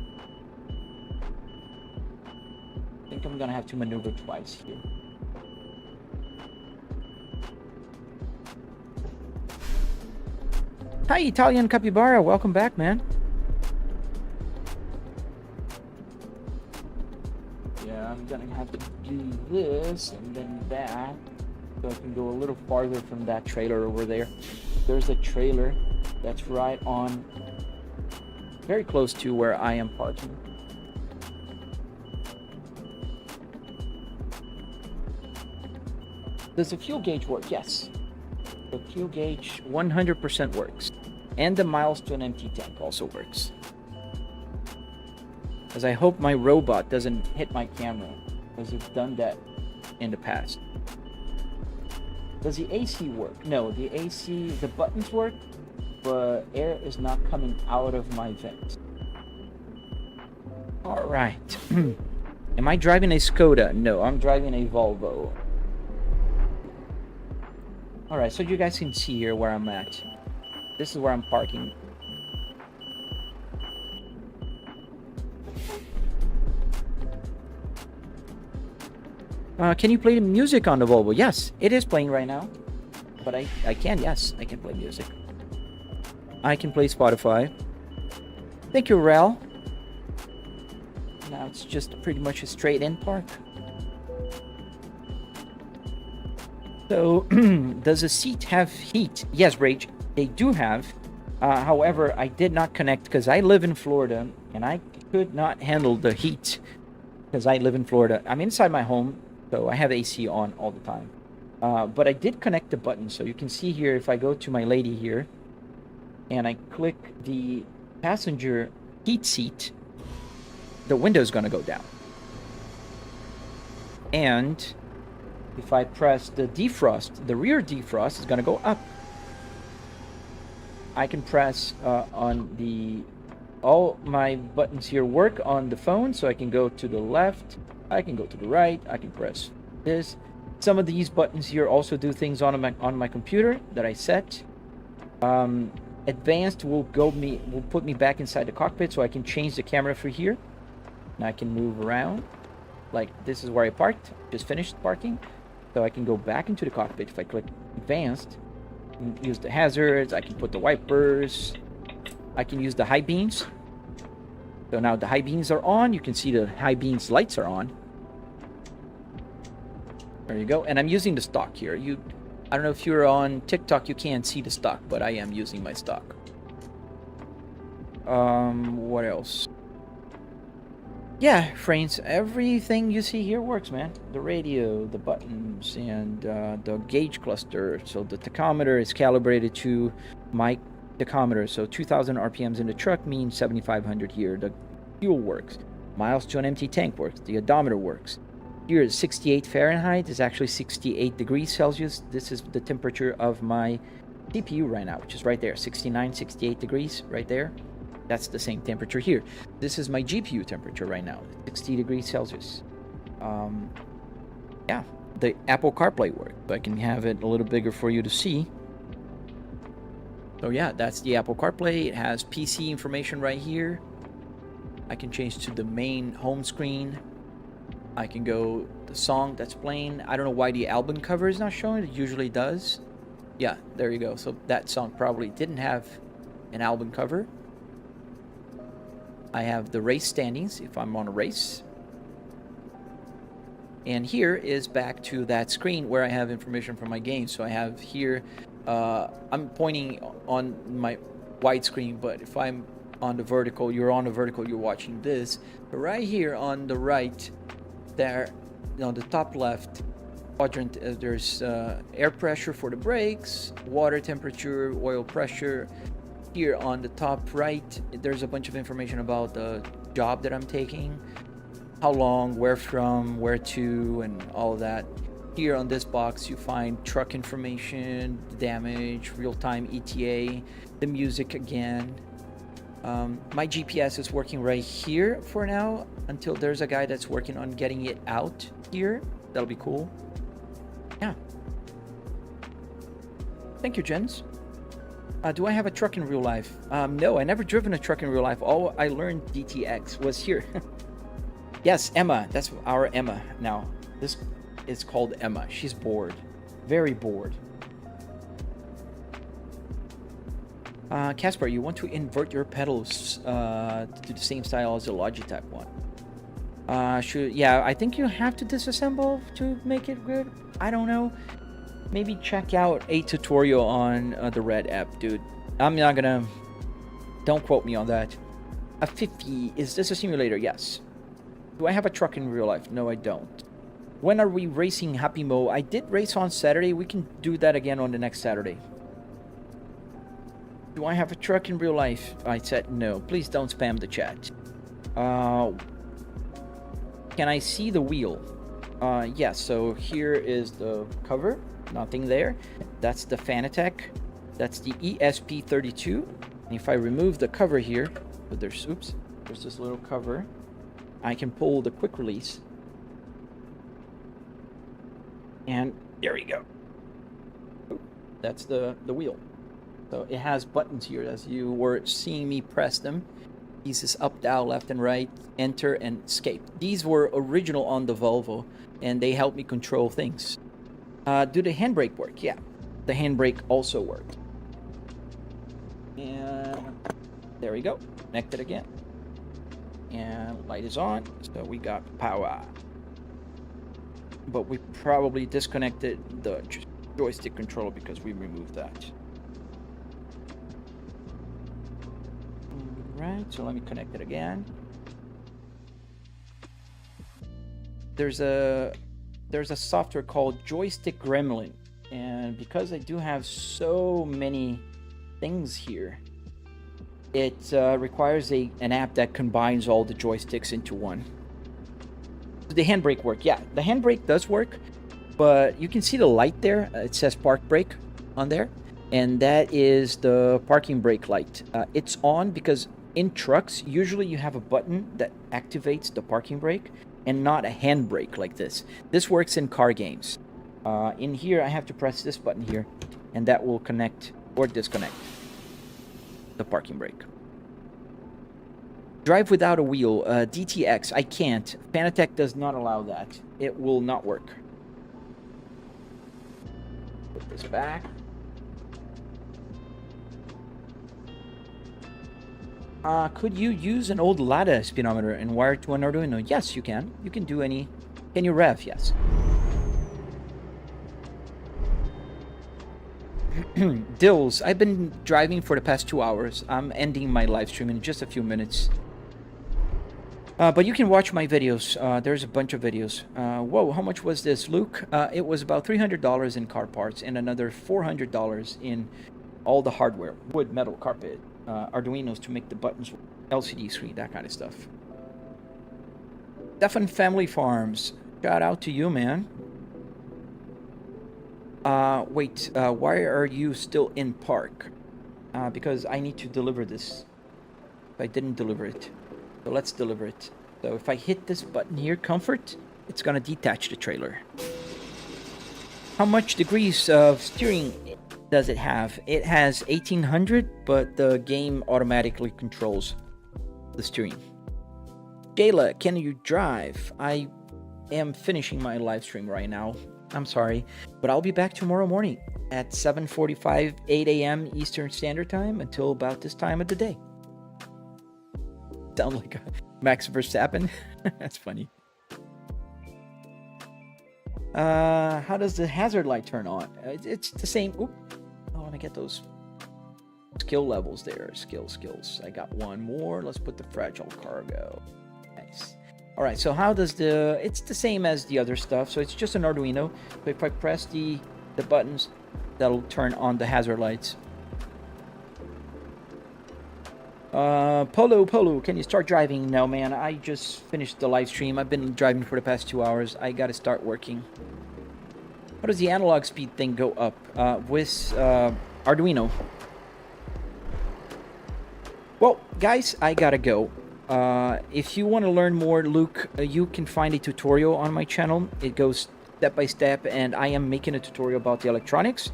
I think I'm gonna have to maneuver twice here. Hi, Italian Capybara. Welcome back, man. Yeah, I'm gonna have to do this and then that, so I can go a little farther from that trailer over there. There's a trailer that's right on, very close to where I am parking. Does the fuel gauge work? Yes. The fuel gauge 100% works. And the miles to an empty tank also works. As I hope my robot doesn't hit my camera, because it's done that in the past. Does the AC work? No, the AC, the buttons work, but air is not coming out of my vent. Alright. Am I driving a Skoda? No, I'm driving a Volvo. Alright, so you guys can see here where I'm at. This is where I'm parking. Can you play the music on the Volvo? Yes, it is playing right now. But I can, yes, I can play music. I can play Spotify. Thank you, Rel. Now it's just pretty much a straight in park. So, does the seat have heat? Yes, Rage, they do have. However, I did not connect because I live in Florida and I could not handle the heat because I live in Florida. I'm inside my home, so I have AC on all the time. But I did connect the button, so you can see here if I go to my lady here and I click the passenger heat seat, the window's going to go down. And if I press the defrost, the rear defrost is going to go up. I can press on the... All my buttons here work on the phone, so I can go to the left, I can go to the right, I can press this. Some of these buttons here also do things on my computer that I set. Advanced will put me back inside the cockpit, so I can change the camera for here. And I can move around. Like this is where I parked, just finished parking. So I can go back into the cockpit if I click advanced. Use the hazards, I can put the wipers. I can use the high beams. So now the high beams are on. You can see the high beams lights are on. There you go. And I'm using the stock here. I don't know if you're on TikTok, you can't see the stock, but I am using my stock. What else? Yeah, Frames, everything you see here works, man. The radio, the buttons, and the gauge cluster. So the tachometer is calibrated to my tachometer. So 2,000 RPMs in the truck means 7,500 here. The fuel works. Miles to an empty tank works. The odometer works. Here is 68 Fahrenheit. It's actually 68 degrees Celsius. This is the temperature of my CPU right now, which is right there. 69, 68 degrees right there. That's the same temperature here. This is my GPU temperature right now, 60 degrees Celsius. Yeah, the Apple CarPlay works. So I can have it a little bigger for you to see. So yeah, that's the Apple CarPlay. It has PC information right here. I can change to the main home screen. I can go the song that's playing. I don't know why the album cover is not showing. It usually does. Yeah, there you go. So that song probably didn't have an album cover. I have the race standings if I'm on a race. And here is back to that screen where I have information from my game. So I have here, I'm pointing on my widescreen, but if I'm on the vertical, you're on the vertical, you're watching this. But right here on the right, there, on the top left quadrant, there's air pressure for the brakes, water temperature, oil pressure. Here on the top right, there's a bunch of information about the job that I'm taking, how long, where from, where to, and all of that. Here on this box, you find truck information, damage, real-time ETA, the music again. My GPS is working right here for now until there's a guy that's working on getting it out here. That'll be cool. Yeah. Thank you, Jens. Do I have a truck in real life? No, I never driven a truck in real life. All I learned DTX was here. Yes, Emma. That's our Emma. Now, this is called Emma. She's bored. Very bored. Casper, you want to invert your pedals to the same style as the Logitech one. Yeah, I think you have to disassemble to make it good. I don't know. Maybe check out a tutorial on the Red app, dude. I'm not gonna... Don't quote me on that. A 50, is this a simulator? Yes. Do I have a truck in real life? No, I don't. When are we racing Happy Mo? I did race on Saturday. We can do that again on the next Saturday. Do I have a truck in real life? I said no. Please don't spam the chat. Can I see the wheel? Yes, so here is the cover. Nothing there. That's the Fanatec. That's the ESP32. And if I remove the cover here, but there's this little cover. I can pull the quick release. And there we go. That's the wheel. So it has buttons here as you were seeing me press them. These is up, down, left and right, enter and escape. These were original on the Volvo and they help me control things. Do the handbrake work? Yeah, the handbrake also worked. And there we go, connected again. And light is on, so we got power. But we probably disconnected the joystick controller because we removed that. Right, so let me connect it again. There's a software called Joystick Gremlin, and because I do have so many things here, it requires an app that combines all the joysticks into one. Does the handbrake work? Yeah, the handbrake does work, but you can see the light there. It says park brake on there, and that is the parking brake light. It's on because in trucks, usually you have a button that activates the parking brake and not a handbrake like this. This works in car games. In here, I have to press this button here, and that will connect or disconnect the parking brake. Drive without a wheel, DTX, I can't. Fanatec does not allow that. It will not work. Put this back. Could you use an old Lada speedometer and wire to an Arduino? Yes, you can. You can do any... Can you rev? Yes. Dills, I've been driving for the past 2 hours. I'm ending my live stream in just a few minutes. But you can watch my videos. There's a bunch of videos. Whoa, how much was this, Luke? It was about $300 in car parts and another $400 in all the hardware. Wood, metal, carpet, Arduinos to make the buttons, LCD screen, that kind of stuff. Stefan Family Farms, shout out to you, man. Wait, why are you still in park? Because I need to deliver this. If I didn't deliver it. So let's deliver it. So if I hit this button here, comfort, it's gonna detach the trailer. How much degrees of steering does it have? It has 1800, but the game automatically controls the steering. Jayla, can you drive? I am finishing my live stream right now. I'm sorry, but I'll be back tomorrow morning at 7:45, 8 a.m. Eastern Standard Time until about this time of the day. Sound like a Max Verstappen? That's funny. How does the hazard light turn on? It's the same. Oop. Oh, let me get those skill levels there. Skills. I got one more. Let's put the fragile cargo. Nice. All right, so how does it's the same as the other stuff. So it's just an Arduino. So if I press the buttons, that'll turn on the hazard lights. Polo, can you start driving? No, man, I just finished the live stream. I've been driving for the past 2 hours. I gotta start working. How does the analog speed thing go up? With Arduino. Well, guys, I gotta go. If you want to learn more, Luke, you can find a tutorial on my channel. It goes step by step, and I am making a tutorial about the electronics.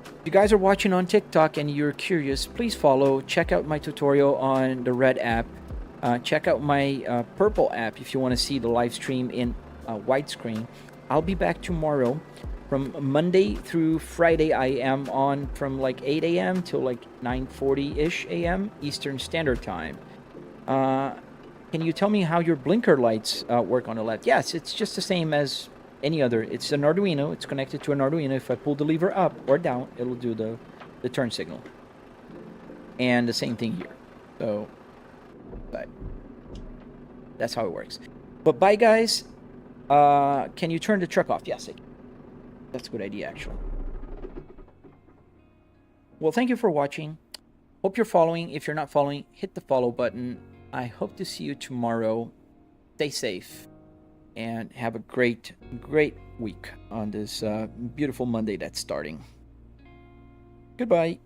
If you guys are watching on TikTok and you're curious, please follow. Check out my tutorial on the red app. Check out my purple app if you want to see the live stream in widescreen. I'll be back tomorrow. From Monday through Friday, I am on from like 8 a.m. till like 9:40-ish a.m. Eastern Standard Time. Can you tell me how your blinker lights work on the left? Yes, it's just the same as any other. It's an Arduino. It's connected to an Arduino. If I pull the lever up or down, it'll do the turn signal. And the same thing here. So, but that's how it works. But bye, guys. Can you turn the truck off? Yes, I can. That's a good idea, actually. Well, thank you for watching. Hope you're following. If you're not following, hit the follow button. I hope to see you tomorrow. Stay safe and have a great week on this beautiful Monday that's starting. Goodbye.